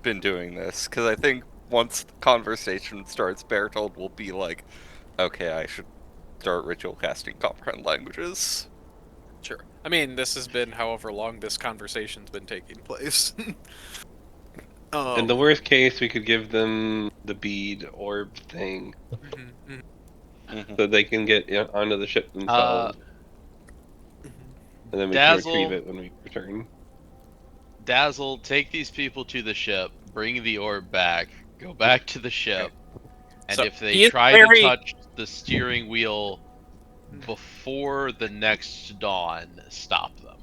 been doing this? Because I think once the conversation starts, Bertold will be like, "Okay, I should start ritual casting comprehend languages." Sure. I mean, this has been however long this conversation's been taking place. In the worst case, we could give them the bead orb thing so they can get onto the ship themselves. And then we can retrieve Dazzle, it when we return. Dazzle, take these people to the ship, bring the orb back, go back to the ship, and So, if they he is try very- to touch the steering wheel before the next dawn, stop them.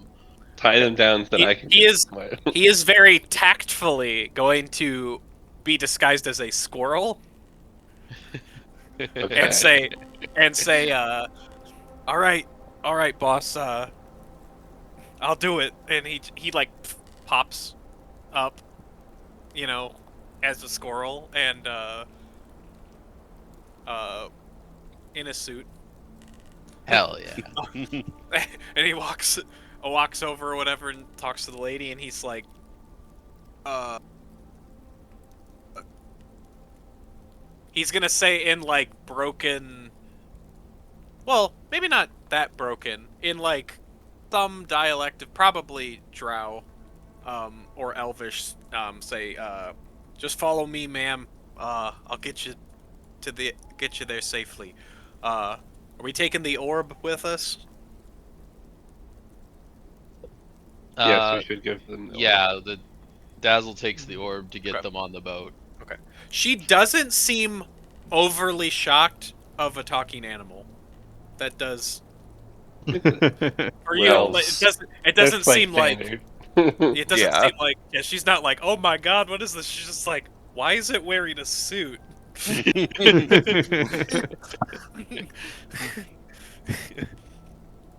Tie them down so that I can. He is What? he is very tactfully going to be disguised as a squirrel Okay. and say, all right, boss, I'll do it. And he like pops up, as a squirrel and in a suit. Hell yeah. And he walks over or whatever and talks to the lady, and he's like, he's gonna say in like broken, well, maybe not that broken, in like some dialect of probably Drow, or Elvish, say, just follow me, ma'am. I'll get you there safely. Are we taking the orb with us? Yes, we should give them. The Yeah, the Dazzle takes the orb to get Okay. them on the boat. Okay. She doesn't seem overly shocked of a talking animal. That does for you. Well, It doesn't. It That's doesn't my seem like. standard. It doesn't Yeah. seem like. Yeah, she's not like, oh my god, what is this? She's just like, why is it wearing a suit?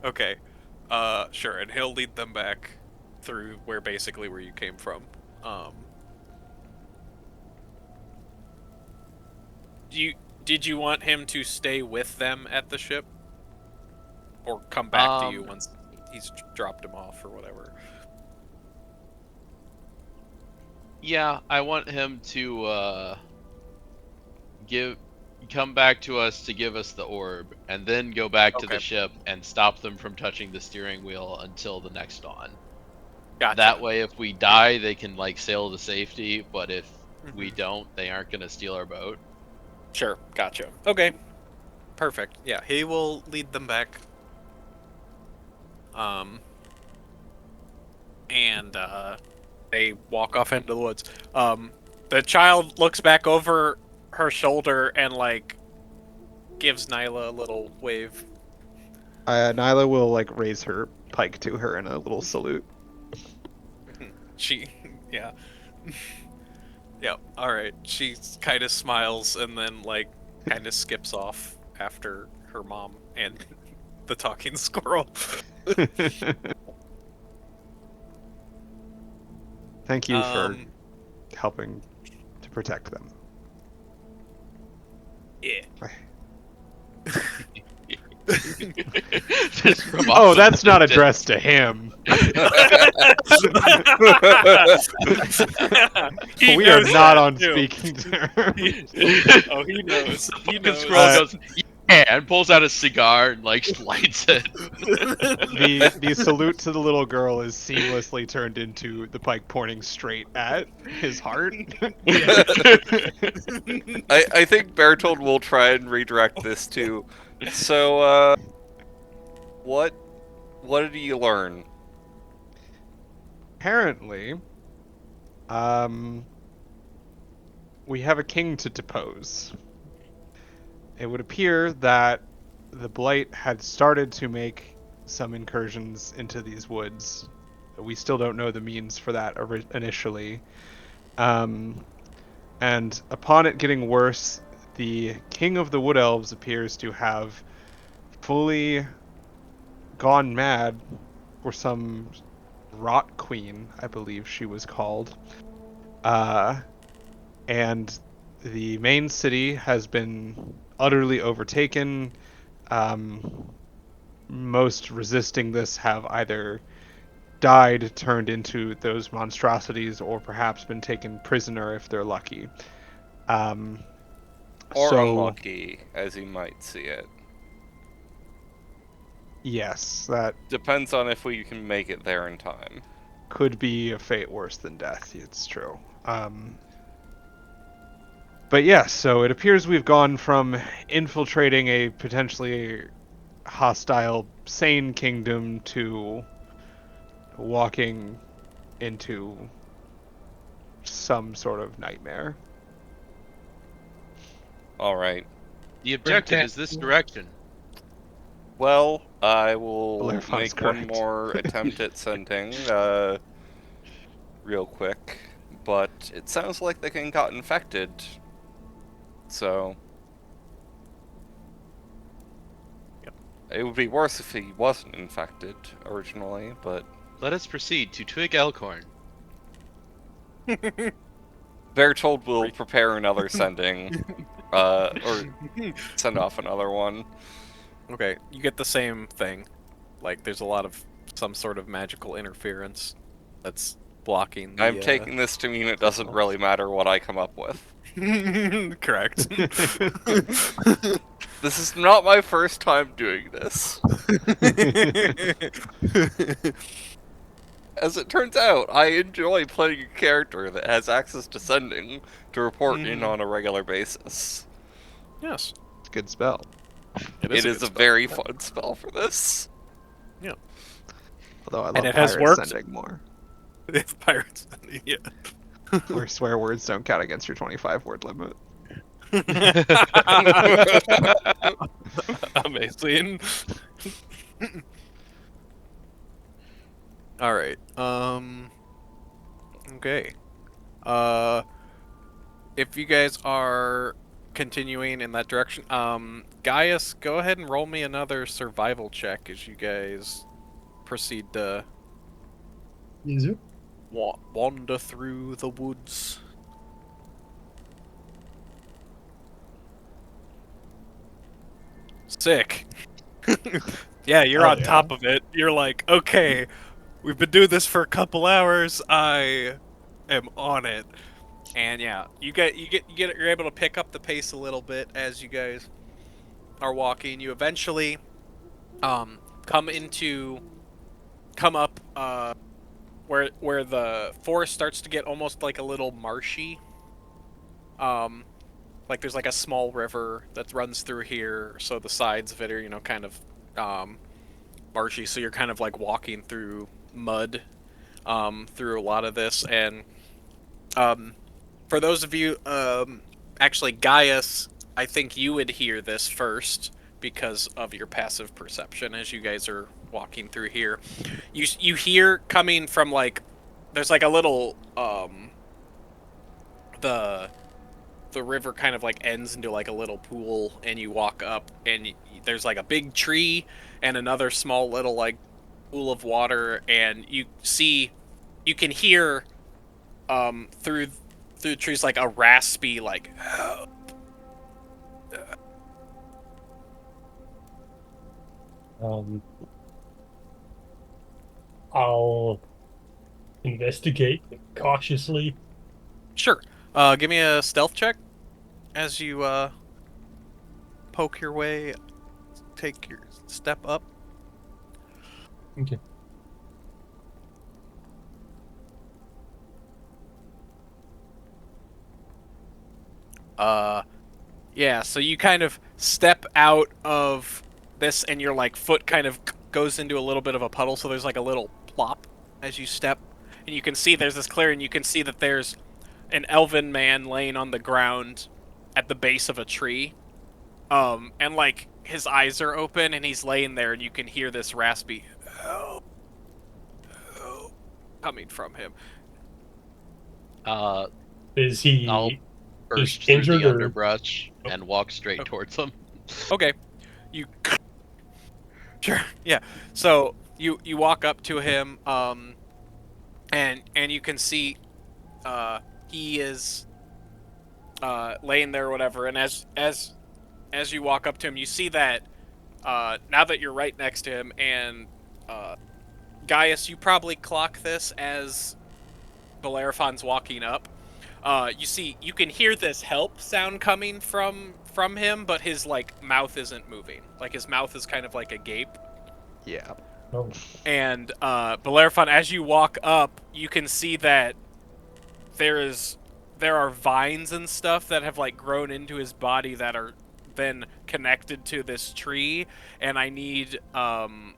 Okay. Sure, and he'll lead them back through where you came from. Did you want him to stay with them at the ship? Or come back to you once he's dropped him off or whatever? Yeah, I want him to come back to us to give us the orb, and then go back to the Okay. ship and stop them from touching the steering wheel until the next dawn. Gotcha. That way, if we die, they can like sail to safety. But if we Mhm. don't, they aren't gonna steal our boat. Sure, gotcha. Okay. Perfect. Yeah, he will lead them back. and they walk off into the woods. The child looks back over her shoulder and like gives Nyla a little wave. Nyla will like raise her pike to her in a little salute. Yeah. Yeah, alright. She kind of smiles and then, like, kind of skips off after her mom and the talking squirrel. Thank you for helping to protect them. Yeah. Oh, that's not addressed to him. We are not on speaking terms. Oh, he knows. He Fucking knows. squirrel goes, yeah, and pulls out a cigar and like lights it. The salute to the little girl is seamlessly turned into the pike pointing straight at his heart. I think Bertold will try and redirect this too. So, what did you learn? Apparently, we have a king to depose. It would appear that the Blight had started to make some incursions into these woods. We still don't know the means for that initially. And upon it getting worse, the king of the Wood Elves appears to have fully gone mad for some rot queen, I believe she was called. And the main city has been utterly overtaken. Most resisting this have either died, turned into those monstrosities, or perhaps been taken prisoner if they're lucky. Or unlucky, as you might see it. Yes, that depends on if we can make it there in time. Could be a fate worse than death, it's true. But yes, so it appears we've gone from infiltrating a potentially hostile, sane kingdom to walking into some sort of nightmare. Alright. The objective is this direction. Well, I will make correct. one more attempt at sending, real quick. But it sounds like the king got infected. So... Yep. It would be worse if he wasn't infected originally, but... Let us proceed to Twig Elkhorn. Bertold will prepare another sending, or send off another one. Okay, you get the same thing. Like, there's a lot of some sort of magical interference that's blocking the, I'm taking this to mean it doesn't really matter what I come up with. Correct. This is not my first time doing this. As it turns out, I enjoy playing a character that has access to sending to report in on a regular basis. Yes. It's a good spell. It is a very fun spell for this. Yeah. Although I love and it has pirates worked. sending more. If pirates, yeah. Where swear words don't count against your 25-word limit. Amazing. All right. Okay. If you guys are continuing in that direction, Gaius, go ahead and roll me another survival check as you guys proceed to wander through the woods. Sick. Yeah, you're on top of it. You're like, okay, we've been doing this for a couple hours. I am on it. And yeah, you're able to pick up the pace a little bit as you guys are walking. You eventually come up where the forest starts to get almost like a little marshy. Like there's like a small river that runs through here, so the sides of it are, kind of marshy, so you're kind of like walking through mud. through a lot of this. And for those of you, actually, Gaius, I think you would hear this first because of your passive perception as you guys are walking through here. You hear coming from like, there's like a little the river kind of like ends into like a little pool, and you walk up, and there's like a big tree and another small little like pool of water, and you can hear through the trees like a raspy like I'll investigate cautiously. Sure. Give me a stealth check as you poke your way, take your step up. Okay. Yeah, so you kind of step out of this, and your like foot kind of goes into a little bit of a puddle, so there's like a little plop as you step, and you can see there's this clearing. You can see that there's an elven man laying on the ground at the base of a tree, and like his eyes are open, and he's laying there, and you can hear this raspy help coming from him. Is he I'll burst just through injured the or- underbrush and walk straight towards him. Okay, you sure, yeah. So you walk up to him, and you can see he is laying there or whatever. And as you walk up to him, you see that now that you're right next to him, and Gaius, you probably clock this as Bellerophon's walking up. You can hear this help sound coming from him, but his like mouth isn't moving. Like his mouth is kind of like agape. Yeah. Oh, And Bellerophon, as you walk up, you can see that there are vines and stuff that have like grown into his body that are then connected to this tree. And I need I'm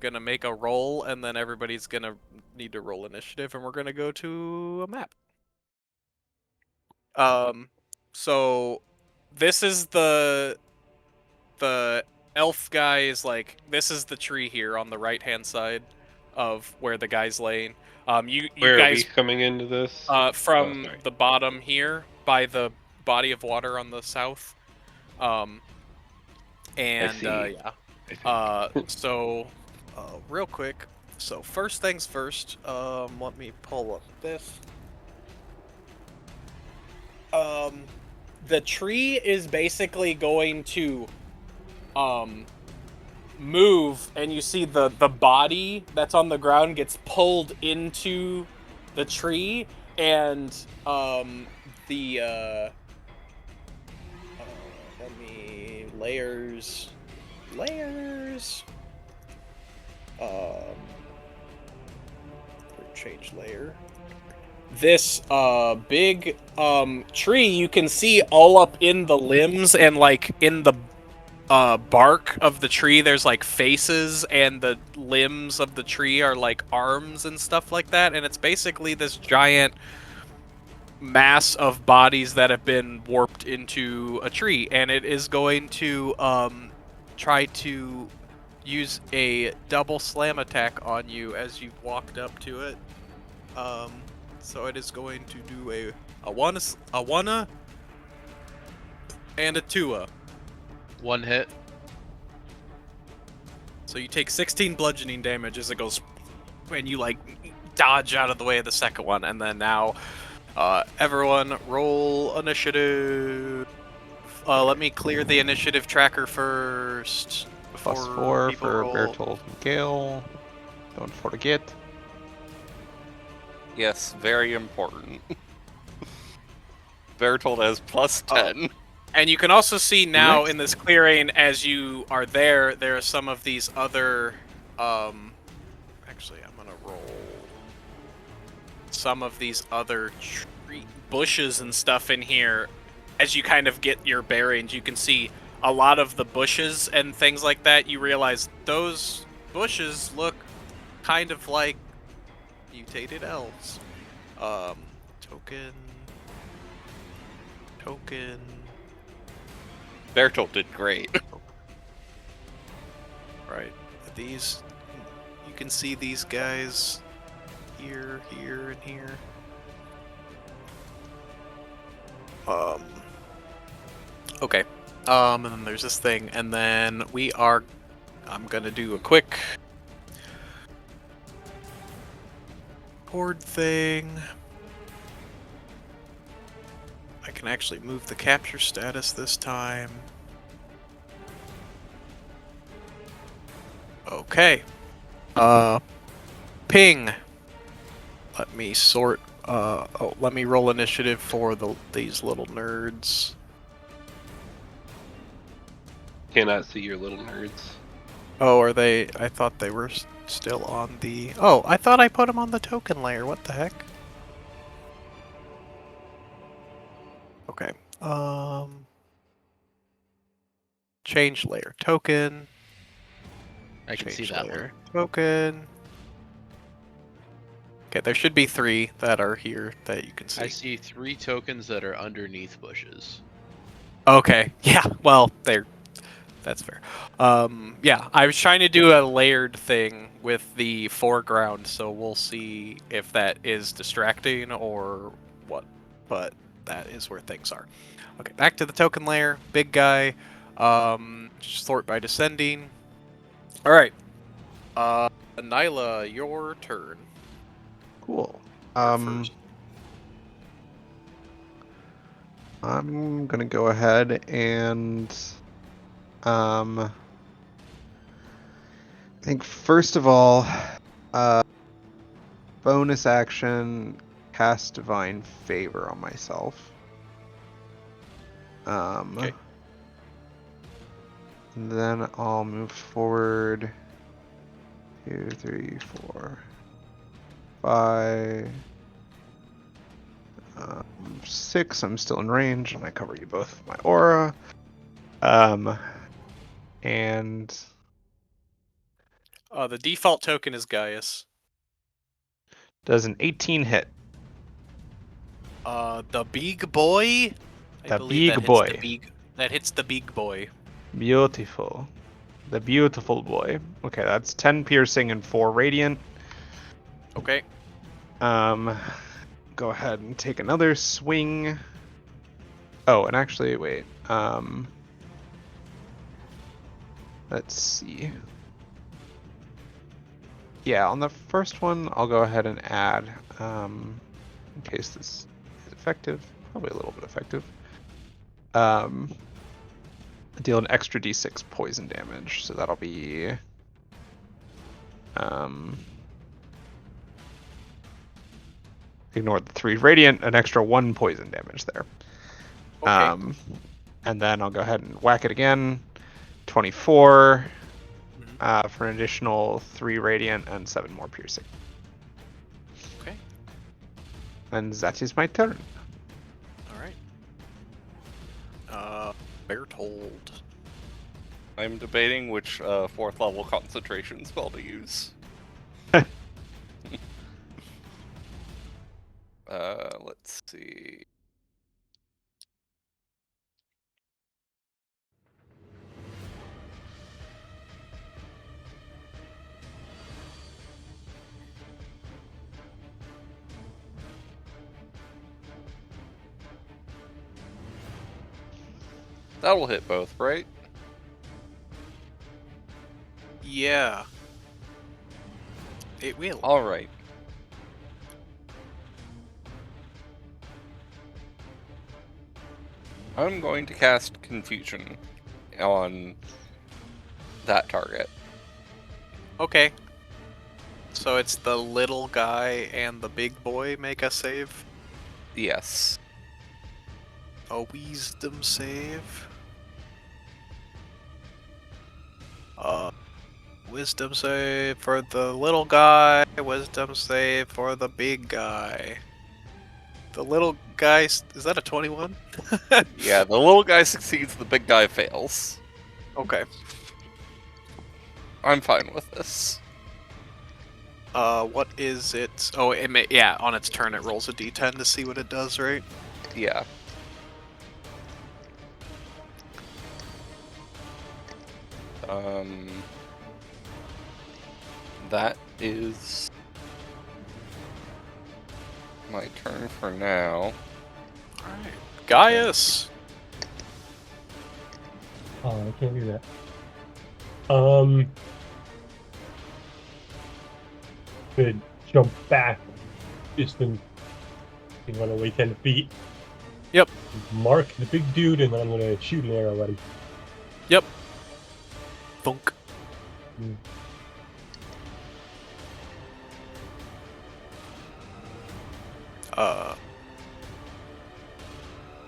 gonna make a roll, and then everybody's gonna need to roll initiative, and we're gonna go to a map. So this is the elf guy is like, this is the tree here on the right hand side of where the guy's laying. You Where guys are we coming into this? from sorry. the bottom here by the body of water on the south. And see. yeah. I think. So real quick. So first things first. Let me pull up this. The tree is basically going to move, and you see the body that's on the ground gets pulled into the tree, and let me layers change layer. This big tree, you can see all up in the limbs and like in the bark of the tree, there's like faces, and the limbs of the tree are like arms and stuff like that, and it's basically this giant mass of bodies that have been warped into a tree, and it is going to try to use a double slam attack on you as you've walked up to it. So it is going to do a one and a two. One hit. So you take 16 bludgeoning damage as it goes, and you like dodge out of the way of the second one, and then now everyone roll initiative. Let me clear the initiative tracker first. +4 for Bertold and Gale. Don't forget. Yes, very important. Bertold has +10. And you can also see now Nice. in this clearing, as you are there are some of these other actually, I'm gonna roll some of these other bushes and stuff in here. As you kind of get your bearings, you can see a lot of the bushes and things like that. You realize those bushes look kind of like mutated elves. Token. Bertolt did great. Right. These, you can see these guys here, here, and here. Okay. And then there's this thing, and then I'm gonna do a quick horde thing. I can actually move the capture status this time. Okay. Ping. Let me sort. Let me roll initiative for these little nerds. Cannot see your little nerds. Oh, are they? I thought they were still on the. Oh, I thought I put them on the token layer. What the heck? Okay. Change layer token. I can see Change that layer one. token. Okay, there should be 3 that are here that you can see. I see 3 tokens that are underneath bushes. Okay, yeah, well, that's fair. Yeah, I was trying to do a layered thing with the foreground, so we'll see if that is distracting or what, but that is where things are. Okay, back to the token layer, big guy, sort by descending. Alright, Nyla, your turn. Cool. First. I'm gonna go ahead and I think first of all, bonus action, cast Divine Favor on myself. Okay. And then I'll move forward 2, 3, 4, 5, 6. I'm still in range, and I cover you both with my aura. And The default token is Gaius. does an 18 hit. The big boy. The big boy. That hits the big boy. Beautiful. The beautiful boy. Okay, that's 10 piercing and 4 radiant. Okay. Go ahead and take another swing. Oh, and actually, wait. Let's see. Yeah, on the first one, I'll go ahead and add, in case this is effective, probably a little bit effective. Deal an extra d6 poison damage, so that'll be ignore the 3 radiant, an extra 1 poison damage there. Okay. And then I'll go ahead and whack it again. 24 for an additional 3 radiant and 7 more piercing. Okay. And that is my turn. All right. Bertold. I'm debating which 4th level concentration spell to use. Let's see. That'll hit both, right? Yeah. It will. Alright. I'm going to cast Confusion on that target. Okay. So it's the little guy and the big boy make a save? Yes. A wisdom save? Wisdom save for the little guy, wisdom save for the big guy. The little guy, is that a 21? Yeah, the little guy succeeds, the big guy fails. Okay. I'm fine with this. What is it? Oh, yeah, on its turn it rolls a d10 to see what it does, right? Yeah. That is my turn for now. Alright. Gaius! Oh, I can't do that. Could jump back just in run away 10 feet. Yep. Mark the big dude, and then I'm gonna shoot an arrow at him. Yep. Thunk. Mm.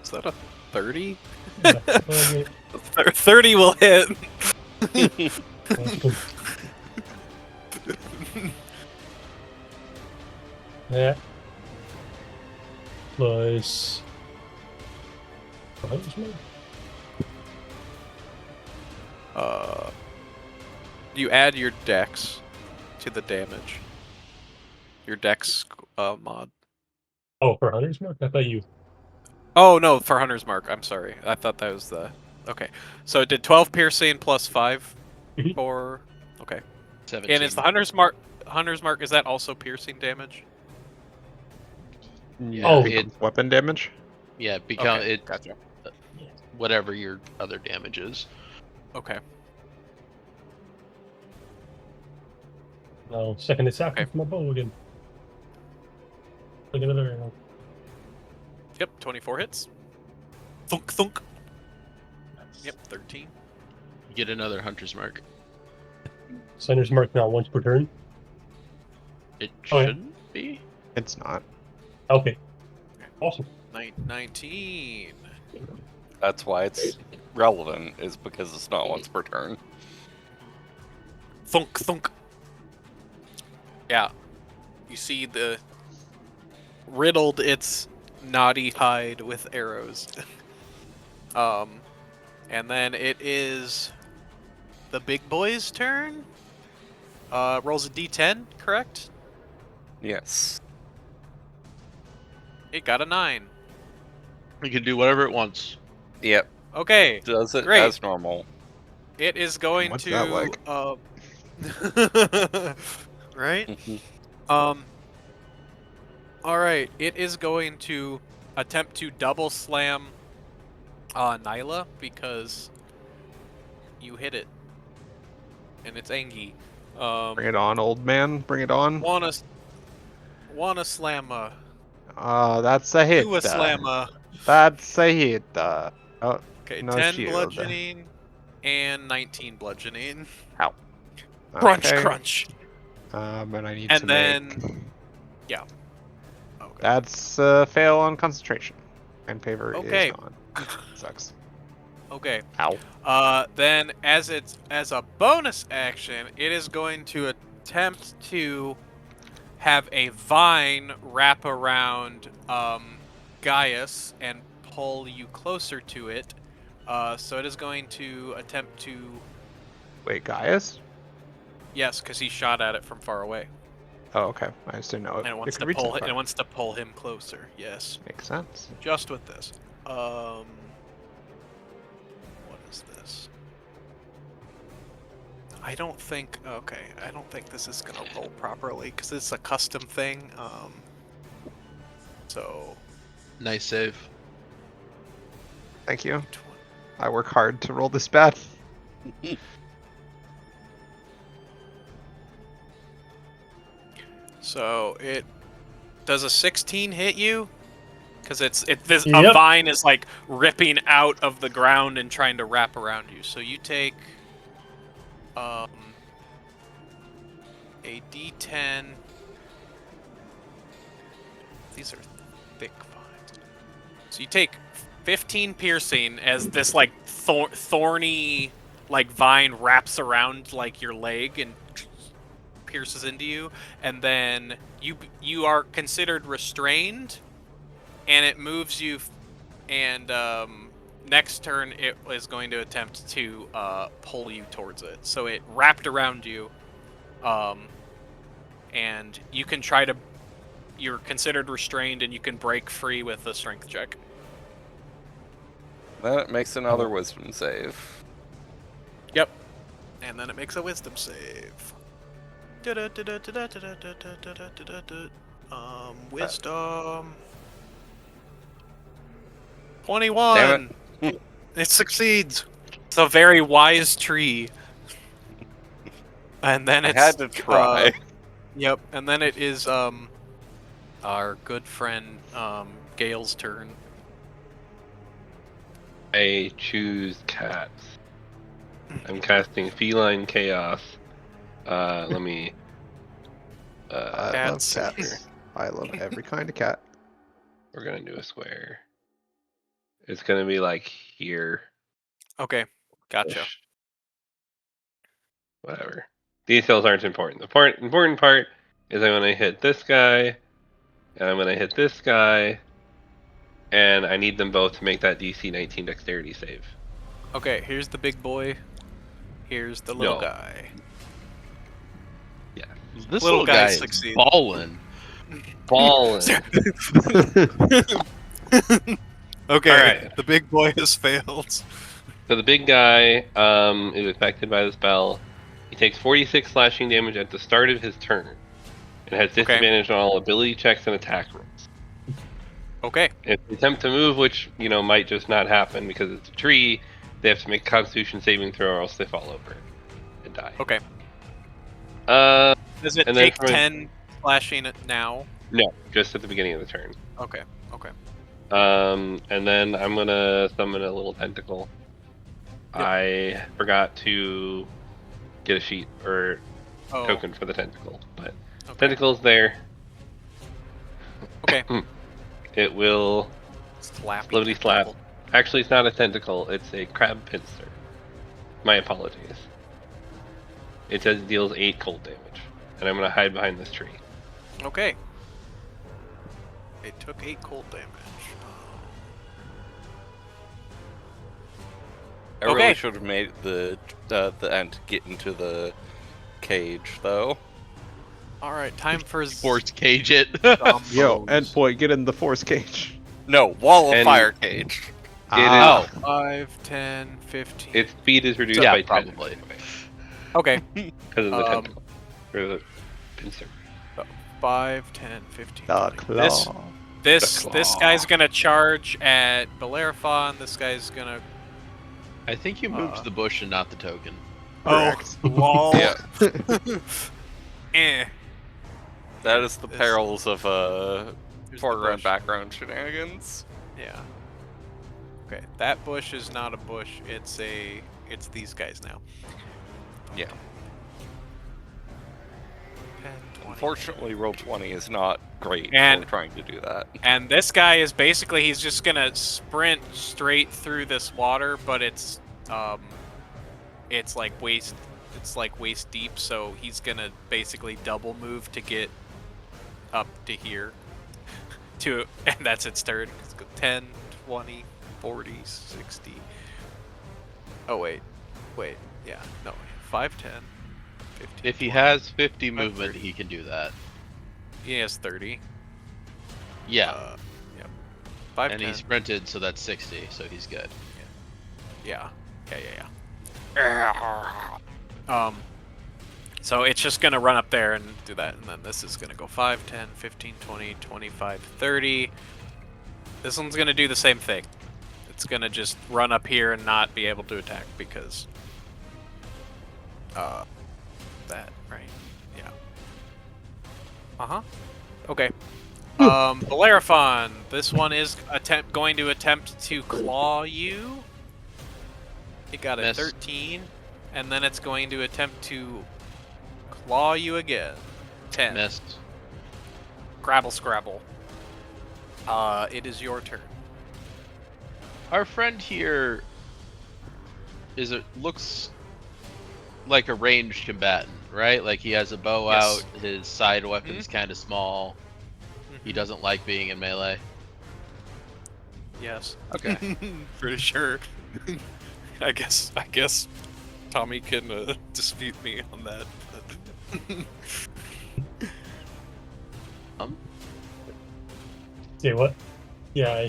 Is that a 30? Yeah, well, 30 will hit. yeah. Plus. You add your dex to the damage. Your dex mod. Oh, for Hunter's Mark? I thought you. Oh no, for Hunter's Mark. I'm sorry. I thought that was the. Okay, so it did 12 piercing plus 5 Mhm. for. Okay. 17. And is the Hunter's Mark? Hunter's Mark, is that also piercing damage? Yeah, Oh. Weapon damage? Yeah, become Okay, it. gotcha. Whatever your other damage is. Okay. No, second attack Okay. with my bow again. Like another arrow. Yep, 24 hits. Thunk thunk. Yep, 13. Get another hunter's mark. Hunter's Mark now once per turn. It Oh, yeah. shouldn't be. It's not. Okay. Awesome. 19. That's why it's relevant, is because it's not once per turn. Thunk thunk. Yeah. You see the riddled its knotty hide with arrows. And then it is the big boy's turn. Rolls a d10, correct? Yes. It got a 9. It can do whatever it wants. Yep. Okay. Does it Great. as normal. It is going What's to that like? right? All right. It is going to attempt to double slam Nyla because you hit it, and it's Angie. Bring it on, old man. Bring it on. Wanna slamma? That's a hit. Do a slamma. That's a hit. Oh, Okay, no 10 shield. bludgeoning and 19 bludgeoning. Ow. Crunch, Okay. crunch. And I need And to then, make... yeah. Okay. That's fail on concentration. And favor Okay. is gone. Sucks. Okay. Ow. Then as a bonus action, it is going to attempt to have a vine wrap around Gaius and pull you closer to it. So it is going to attempt to. Wait, Gaius? Yes, because he shot at it from far away, Oh, okay. I just didn't know and it wants could to reach pull. that far. It wants to pull him closer. Yes, Makes sense. just with this. What is this? I don't think. Okay, I don't think this is gonna roll properly because it's a custom thing. So. Nice save. Thank you. I work hard to roll this bad. So it does a 16 hit you? Because a Yep. vine is like ripping out of the ground and trying to wrap around you. So you take a D10. These are thick vines. So you take 15 piercing as this like thorny like vine wraps around like your leg and pierces into you, and then you are considered restrained, and it moves you, and next turn it is going to attempt to pull you towards it. So it wrapped around you, and you can try to. You're considered restrained, and you can break free with a strength check. Then it makes another wisdom save. Yep. And then it makes a wisdom save. Wisdom. 21. Damn It succeeds. It's a very wise tree. And then I it's had to try. yep, and then it is our good friend Gale's turn. I choose cats. I'm casting feline chaos. Let me. I love Cats. cats. I love every kind of cat. We're gonna do a square. It's gonna be like here. Okay, gotcha. Whatever. Details aren't important. The important part is I'm gonna hit this guy, and I'm gonna hit this guy, and I need them both to make that DC 19 dexterity save. Okay, here's the big boy. Here's the little No. guy. Yeah. This Little little guy guy is succeeds. ballin'. Ballin'. Okay, Alright. the big boy has failed. So the big guy is affected by the spell. He takes 46 slashing damage at the start of his turn, and has disadvantage on all ability checks and attack rolls. Okay. If they attempt to move, which might just not happen because it's a tree, they have to make a Constitution saving throw, or else they fall over and die. Okay. Uh, Does it and then take from a- 10 slashing now? no, just at the beginning of the turn. Okay. Okay. And then I'm gonna summon a little tentacle. Yep. I forgot to get a sheet or Oh. token for the tentacle, but Okay. tentacle's there. Okay. It will Slappy slowly slap. tentacle. Actually, it's not a tentacle, it's a crab pincer. My apologies. It says it deals 8 cold damage, and I'm gonna hide behind this tree. Okay. It took 8 cold damage. I really Okay. should have made the end get into the cage, though. Alright, time for Force cage it. zombos. Yo, and boy, get in the force cage. No, wall of And- fire cage. Oh. 5, 10, 15. Its speed is reduced Yeah, by 10 probably. Okay. because of the tentacle or the pincer. 5, 10, 15. The 20. This claw. this The this claw. guy's gonna charge at Bellerophon. This guy's gonna I think you moved the bush and not the token. Correct. Oh, lol. Yeah. Eh. That is the This- perils of Here's the foreground bush. background shenanigans. Yeah. Okay, that bush is not a bush. It's these guys now. Yeah. 10, 20. Unfortunately, roll 20 is not great And- for trying to do that. And this guy is basically he's just gonna sprint straight through this water, but it's like waist deep, so he's gonna basically double move to get up to here. And that's its turn. It's 10, 20, 40, 60. Oh wait. Yeah, no. 5, 10, 15. If he 20. has 50 movement, 30. he can do that. He has 30. Yeah. Yep. 5, And 10. he sprinted, so that's 60, so he's good. Yeah. So it's just going to run up there and do that. And then this is going to go 5, 10, 15, 20, 25, 30. This one's going to do the same thing. It's going to just run up here and not be able to attack because... that, right? Yeah. Uh-huh. Okay. Bellerophon, this one is going to attempt to claw you. It got a Miss. 13, and then it's going to attempt to claw you again. 10. Missed. Scrabble. It is your turn. Our friend here looks like a ranged combatant, right? Like he has a bow Yes. out, his side weapon's kind of small. He doesn't like being in melee. Yes. Okay. Pretty sure. I guess Tommy can dispute me on that. Say what? Yeah.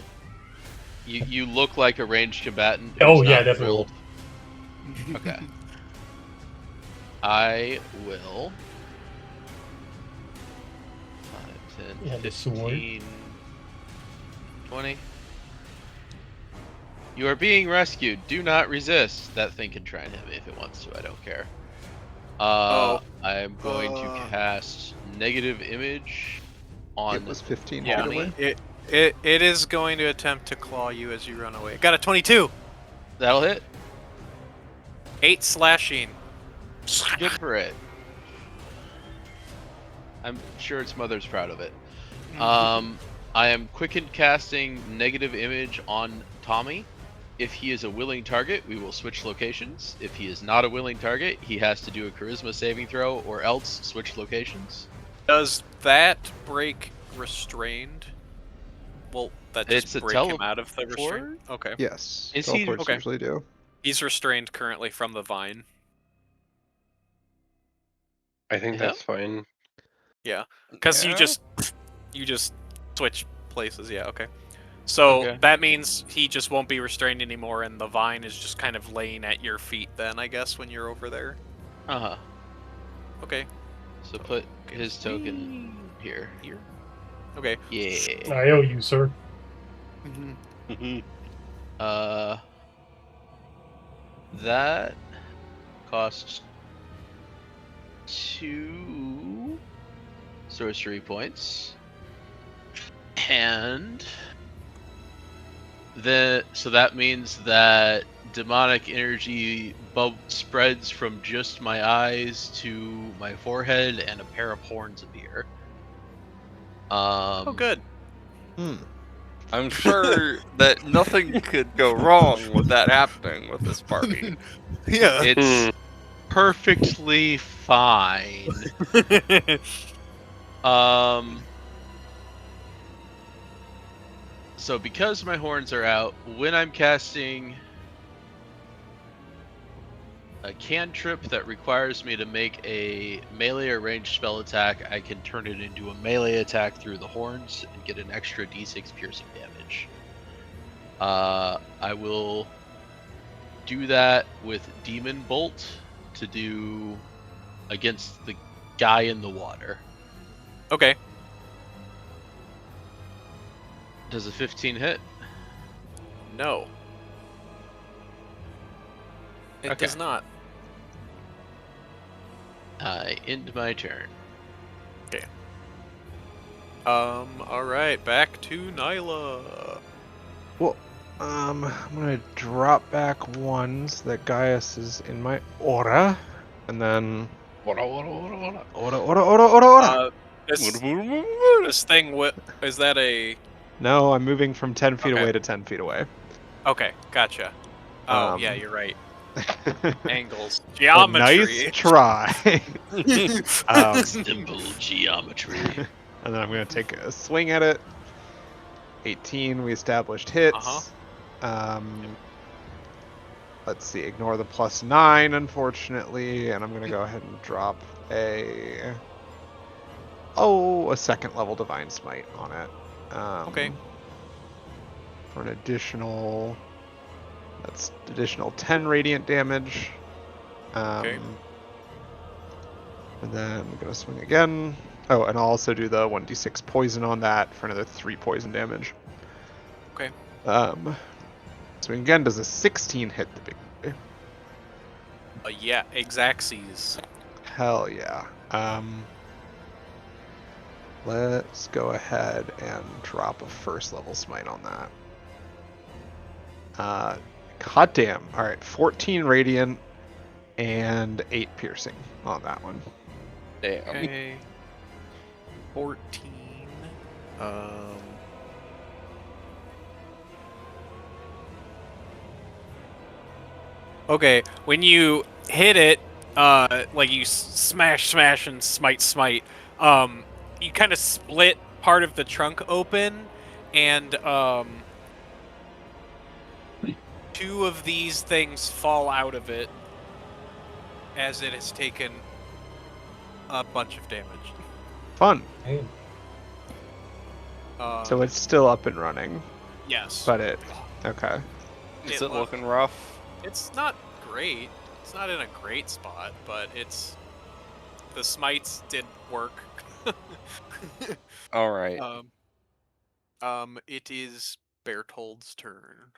You look like a ranged combatant. Oh who's yeah, not definitely. thrilled. Okay. I will. 5, 10, Yeah, the sword. 15, 20. You are being rescued. Do not resist. That thing can try and hit me if it wants to. I don't care. I'm going to cast negative image on. It was 15 feet Yeah, away. it is going to attempt to claw you as you run away. Got a 22. That'll hit. 8 slashing. Good for it. I'm sure its mother's proud of it. I am quickened casting negative image on Tommy. If he is a willing target, we will switch locations. If he is not a willing target, he has to do a charisma saving throw or else switch locations. Does that break restrained? Well, that just It's a break him out of the restraint? Okay. Yes. Is he- Teleports okay. usually do. He's restrained currently from the vine. I think Yeah. that's fine. Yeah. Because Yeah. you just switch places, yeah, okay. So Okay. that means he just won't be restrained anymore, and the vine is just kind of laying at your feet then, I guess, when you're over there. Uh-huh. Okay. So put his token here. Okay. Yeah. I owe you, sir. That costs 2 sorcery points. And so that means that demonic energy spreads from just my eyes to my forehead, and a pair of horns appear. Oh, good. I'm sure that nothing could go wrong with that happening with this party. Yeah. It's perfectly fine. So because my horns are out, when I'm casting a cantrip that requires me to make a melee or ranged spell attack, I can turn it into a melee attack through the horns and get an extra d6 piercing damage. I will do that with Demon Bolt to do against the guy in the water. Okay. Does a 15 hit? No. It Okay. does not. I end my turn. Okay. Alright, back to Nyla. Well, I'm gonna drop back 1 so that Gaius is in my aura, and then aura. This thing, is that a... No, I'm moving from 10 feet Okay. away to 10 feet away. Okay, gotcha. Oh, yeah, Um, you're right. Angles. Well, Geometry. nice try. Simple geometry. And then I'm going to take a swing at it. 18, we established hits. Let's see, ignore the +9, unfortunately, and I'm going to go ahead and drop a second level Divine Smite on it. Okay. For an additional 10 radiant damage. Okay. And then I'm going to swing again. Oh, and I'll also do the 1d6 poison on that for another 3 poison damage. Okay. Swing again, does a 16 hit the big boy? Yeah, Exacxes. Hell yeah. Let's go ahead and drop a first level smite on that. God damn. Alright, 14 radiant and 8 piercing on that one. Damn. Okay. 14. Okay, when you hit it, like you smash and smite, you kind of split part of the trunk open, and 2 of these things fall out of it as it has taken a bunch of damage. Fun. Damn. So it's still up and running, Yes. but okay. Is it looking rough? It's not great. It's not in a great spot, but the smites did work. All right. It is Bertold's turn.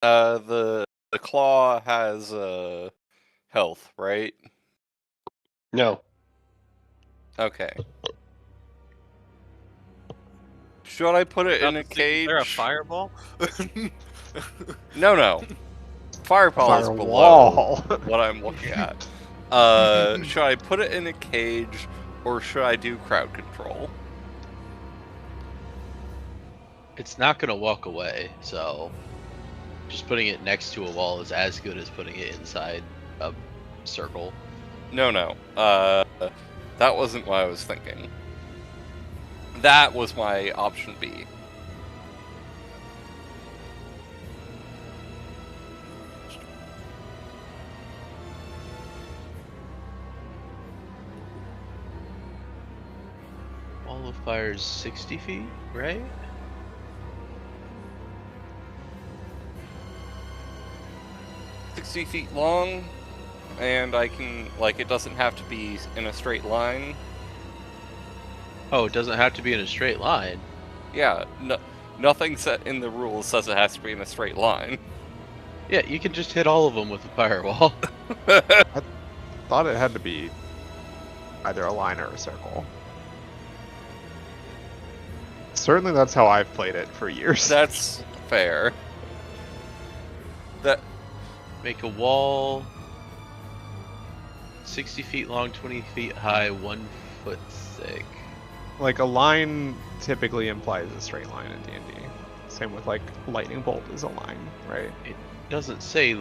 The claw has health, right? No. Okay. Should I put it in a cage? Is there a fireball? No. Fireball is Firewall. below what I'm looking at. Should I put it in a cage, or should I do crowd control? It's not gonna walk away, so just putting it next to a wall is as good as putting it inside a circle. No. That wasn't what I was thinking. That was my option B. Wall of Fire's 60 feet, right? $60 long, and I can, it doesn't have to be in a straight line. Oh, it doesn't have to be in a straight line. Yeah, nothing set in the rules says it has to be in a straight line. Yeah, you can just hit all of them with a fireball. Thought it had to be either a line or a circle. Certainly that's how I've played it for years. That's fair. Make a wall 60 feet long, 20 feet high, 1 foot thick. Like a line typically implies a straight line in D&D. Same with like lightning bolt is a line, right? It doesn't say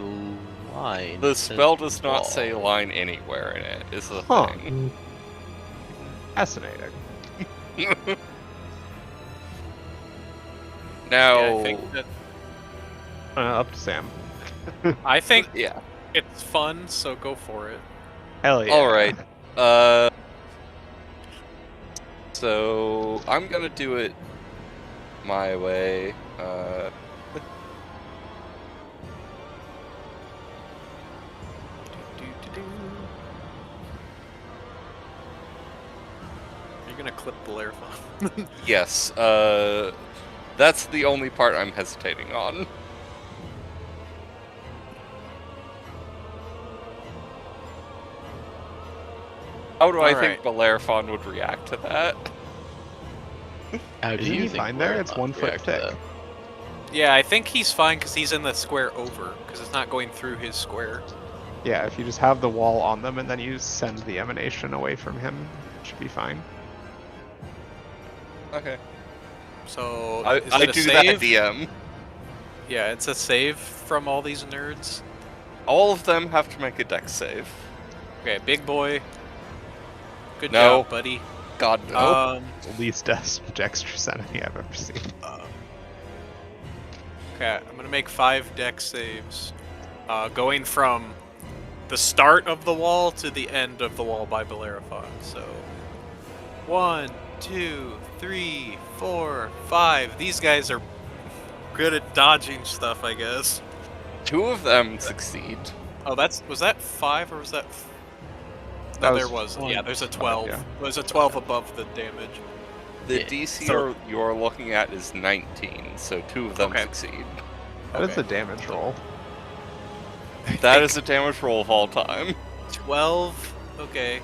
line. The it says spell does not wall. say line anywhere in it, is the Huh. thing. Fascinating. Now, Yeah, I think that Up to Sam. I think yeah. it's fun, so go for it. Hell yeah. Alright. So I'm gonna do it my way. You're gonna clip the Larafon. Yes. That's the only part I'm hesitating on. How do I think Bellerophon would react to that? How do Isn't you he think fine there? Larafon It's 1 foot react to thick. that? Yeah, I think he's fine because he's in the square over, because it's not going through his square. Yeah, if you just have the wall on them and then you send the emanation away from him, it should be fine. Okay. So I is it a do save? that, DM. Yeah, it's a save from all these nerds. All of them have to make a dex save. Okay, big boy. Good No. job, buddy. God, no. Least dexterous enemy I've ever seen. Okay, I'm gonna make 5 dex saves. Going from the start of the wall to the end of the wall by Bellerophon. So 1, 2, 3, 4, 5. These guys are good at dodging stuff, I guess. 2 of them succeed. Oh, was that 5 or was that? That No, was there was. one. Yeah, there's a 12. Yeah. There's a 12 above the damage. The Yeah. DC So- you're looking at is 19, so 2 of them Okay. succeed. That is Okay. a damage roll. That is the damage roll of all time. 12. Okay.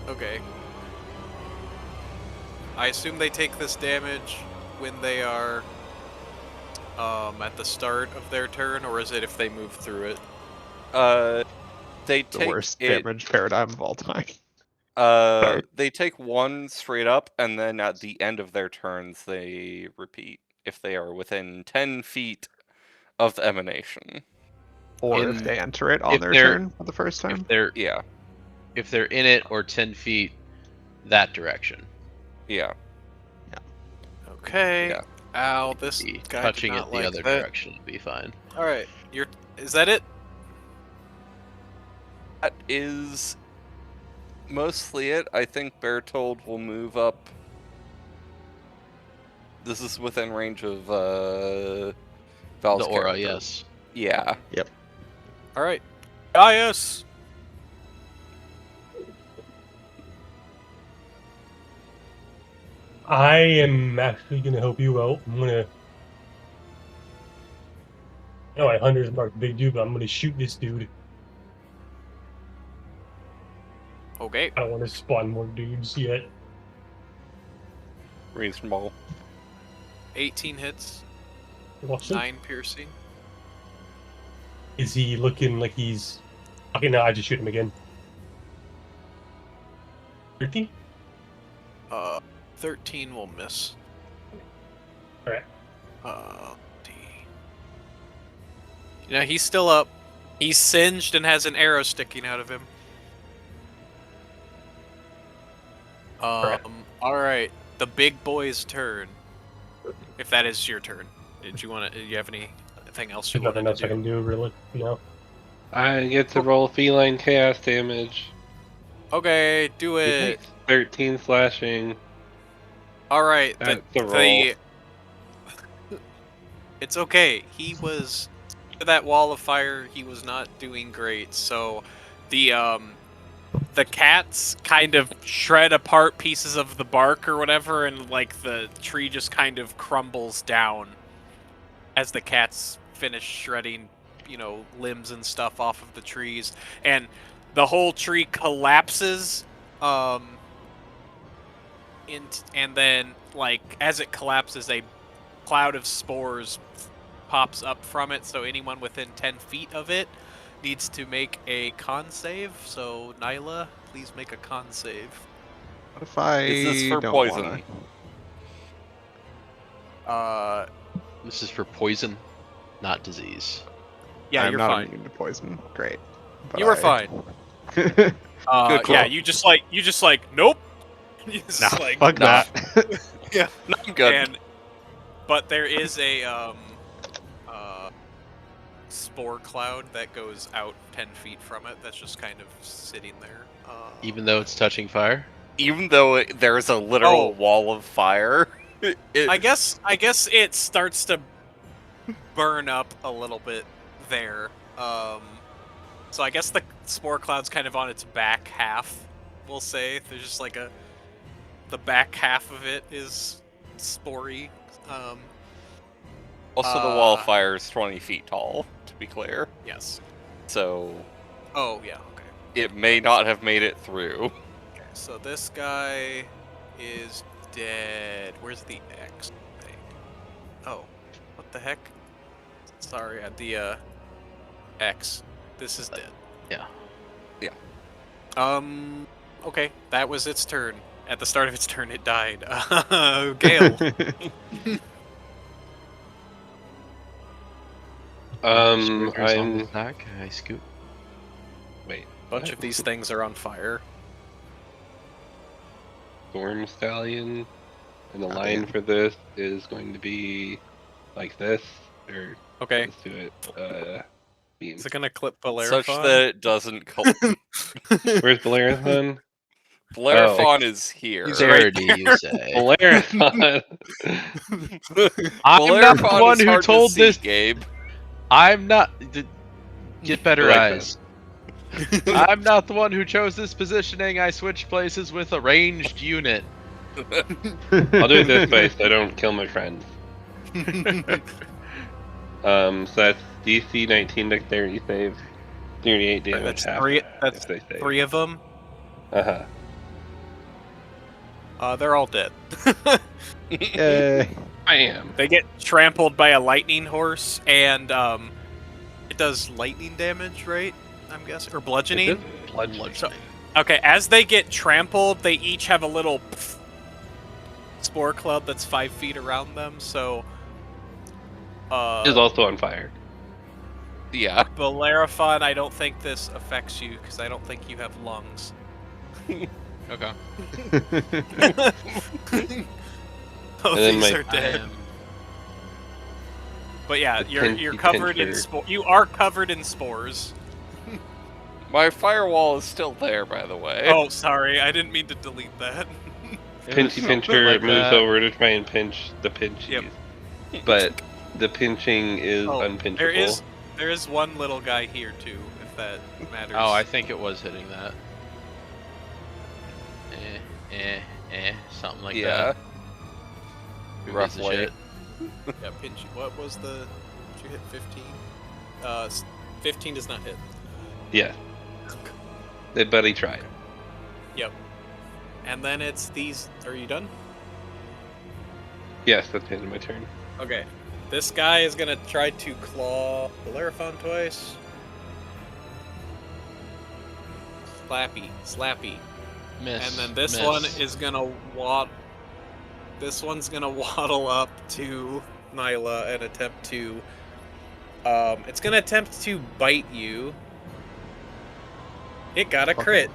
Okay. I assume they take this damage when they are at the start of their turn, or is it if they move through it? They The take worst it. damage paradigm of all time. They take 1 straight up, and then at the end of their turns, they repeat if they are within 10 feet of the emanation. Or if In- they enter it on if their they're- turn for the first time. Yeah, If they're in it or 10 feet that direction. yeah. Okay. Yeah. Ow, this Be guy touching did it not the like other that. direction would be fine. All right, is that it? That is mostly it. I think Bertold will move up. This is within range of Val's The aura, character. yes. Yeah. Yep. All right. Gaius. I am actually gonna help you out. I'm gonna. I know my hunter's marked big dude, but I'm gonna shoot this dude. Okay. I don't want to spawn more dudes yet. Reasonable. 18 hits, Awesome. 9 piercing. Is he looking like he's? Okay, no, I just shoot him again. 13. 13 will miss. Alright. D. You know, he's still up. He's singed and has an arrow sticking out of him. Alright. Alright. The big boy's turn. If that is your turn. Did you have anything else you There's nothing wanted else to I do? can do, really. No. I get to roll feline chaos damage. Okay, do it. 13 slashing. Alright. That's the roll. It's okay. He was that wall of fire, he was not doing great. So the cats kind of shred apart pieces of the bark or whatever, and like the tree just kind of crumbles down as the cats finish shredding, limbs and stuff off of the trees, and the whole tree collapses. And then, like, as it collapses, a cloud of spores pops up from it, so anyone within 10 feet of it needs to make a con save. So, Nyla, please make a con save. What if I Is this for don't poison? wanna? This is for poison, not disease. Yeah, I'm you're not fine. immune to poison. Great. But You were I- fine. Good call. Yeah, you just like, nope. You just Nah, like, fuck nah. that. yeah. No, I'm good. But there is a spore cloud that goes out 10 feet from it. That's just kind of sitting there. Even though it's touching fire? Even though there's a literal Oh. wall of fire, I guess it starts to burn up a little bit there. So I guess the spore cloud's kind of on its back half. We'll say there's just like the back half of it is spory. also the wall of fire is 20 feet tall, to be clear. Yes. So Oh yeah. Okay. it may not have made it through. Okay. So this guy is dead. Where's the X thing? Oh, what the heck? Sorry, the X. This is dead. Yeah. Okay, that was its turn. At the start of its turn, it died. Gale. Sprinkler's on the I'm. back. I scoot. Wait. A bunch of these things are on fire. Storm Stallion. And the Oh, line yeah. for this is going to be like this. Or Okay, let's do it. Beam. is it gonna clip Bellerophon? Such that it doesn't. Where's Bellerophon? Bellerophon is here. He's There right do there. you say? Bellerophon! I'm not the Bellerophon one is who hard to told see, this. Gabe. I'm not. Get better I like eyes. I'm not the one who chose this positioning. I switched places with a ranged unit. I'll do it this way so I don't kill my friends. So that's DC 19 dexterity save. 38 damage. That's half three. if That's they save. 3 of them. Uh-huh. They're all dead. Yay. Bam! They get trampled by a lightning horse, and it does lightning damage, right? I'm guessing, or bludgeoning. Bludgeoning. Okay, as they get trampled, they each have a little spore cloud that's 5 feet around them. So, Is also on fire. Yeah. Bellerophon, I don't think this affects you because I don't think you have lungs. Okay. Oh, And then these my- are dead. am- But yeah, The you're pinky covered in pincher. You are covered in spores. My firewall is still there, by the way. Oh, sorry, I didn't mean to delete that. Pinchy Pincher like moves that. over to try and pinch the pinchies. Yep. But the pinching is Oh, unpinchable. there is one little guy here too, if that matters. Oh, I think it was hitting that. Something like that. Who gives a Roughly. shit? Yeah, pinch. What was the? Did you hit 15? 15 does not hit. Yeah. The buddy tried. Yep. And then it's these. Are you done? Yes, that's the end of my turn. Okay. This guy is gonna try to claw Bellerophon twice. Slappy. Miss. And then this miss. one is gonna This one's gonna waddle up to Nyla and attempt to. It's gonna attempt to bite you. It got a crit.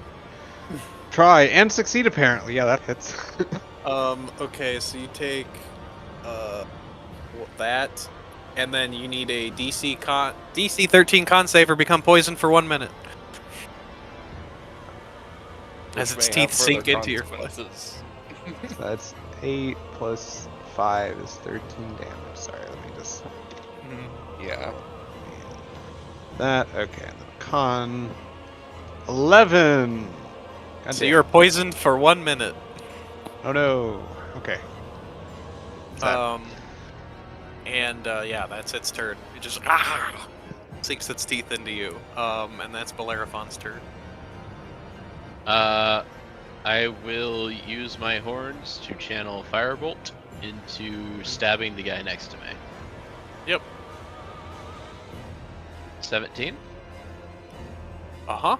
Try and succeed, apparently. Yeah, that hits. Okay, so you take that, and then you need a DC 13 con save or become poisoned for 1 minute. As its teeth sink into your flesh. So that's 8 plus 5 is 13 damage. Sorry, let me just. Yeah. That, okay. And then con 11. God So damn. you're poisoned for 1 minute. Oh no. Okay. That- Yeah, that's its turn. It just sinks its teeth into you. And that's Bellerophon's turn. I will use my horns to channel Firebolt into stabbing the guy next to me. Yep. 17. Uh-huh.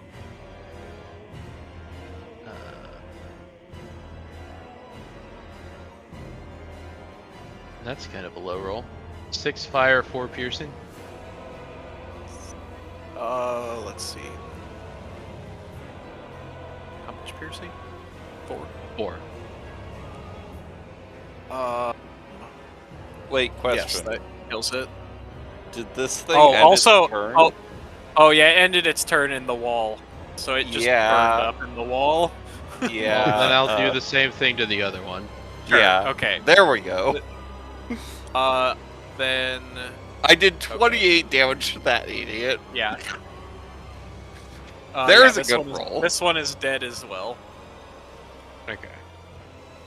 That's kind of a low roll. 6 fire, 4 piercing. Let's see. How much piercing? 4. 4. Wait, Yes, question. that kills it. Did this thing Oh, end also, its turn? yeah, it ended its turn in the wall, so it just Yeah. burned up in the wall. Yeah. Well, then I'll do the same thing to the other one. Sure, Yeah. Okay. There we go. Then I did 28 damage to that idiot. yeah. There's a this good one is- roll. This one is dead as well, Okay.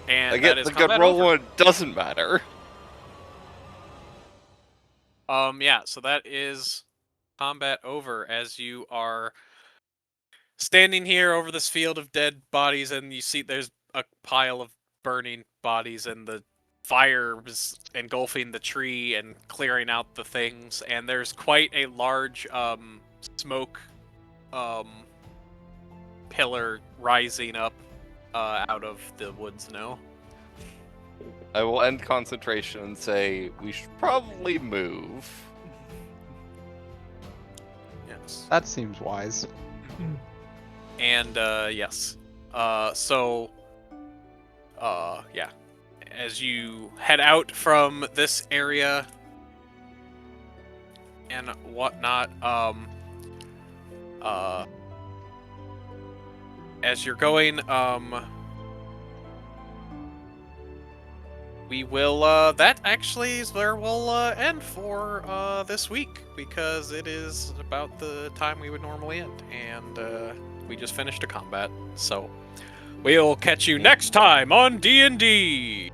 and I that get is the good combat roll over. one doesn't matter. Yeah, so that is combat over as you are standing here over this field of dead bodies, and you see there's a pile of burning bodies, and the fire is engulfing the tree and clearing out the things, and there's quite a large smoke pillar rising up out of the woods now. I will end concentration and say we should probably move. Yes. That seems wise. And yes. Yeah. As you head out from this area and whatnot, as you're going, we will, that actually is where we'll end for this week, because it is about the time we would normally end, and we just finished a combat, so we'll catch you next time on D&D!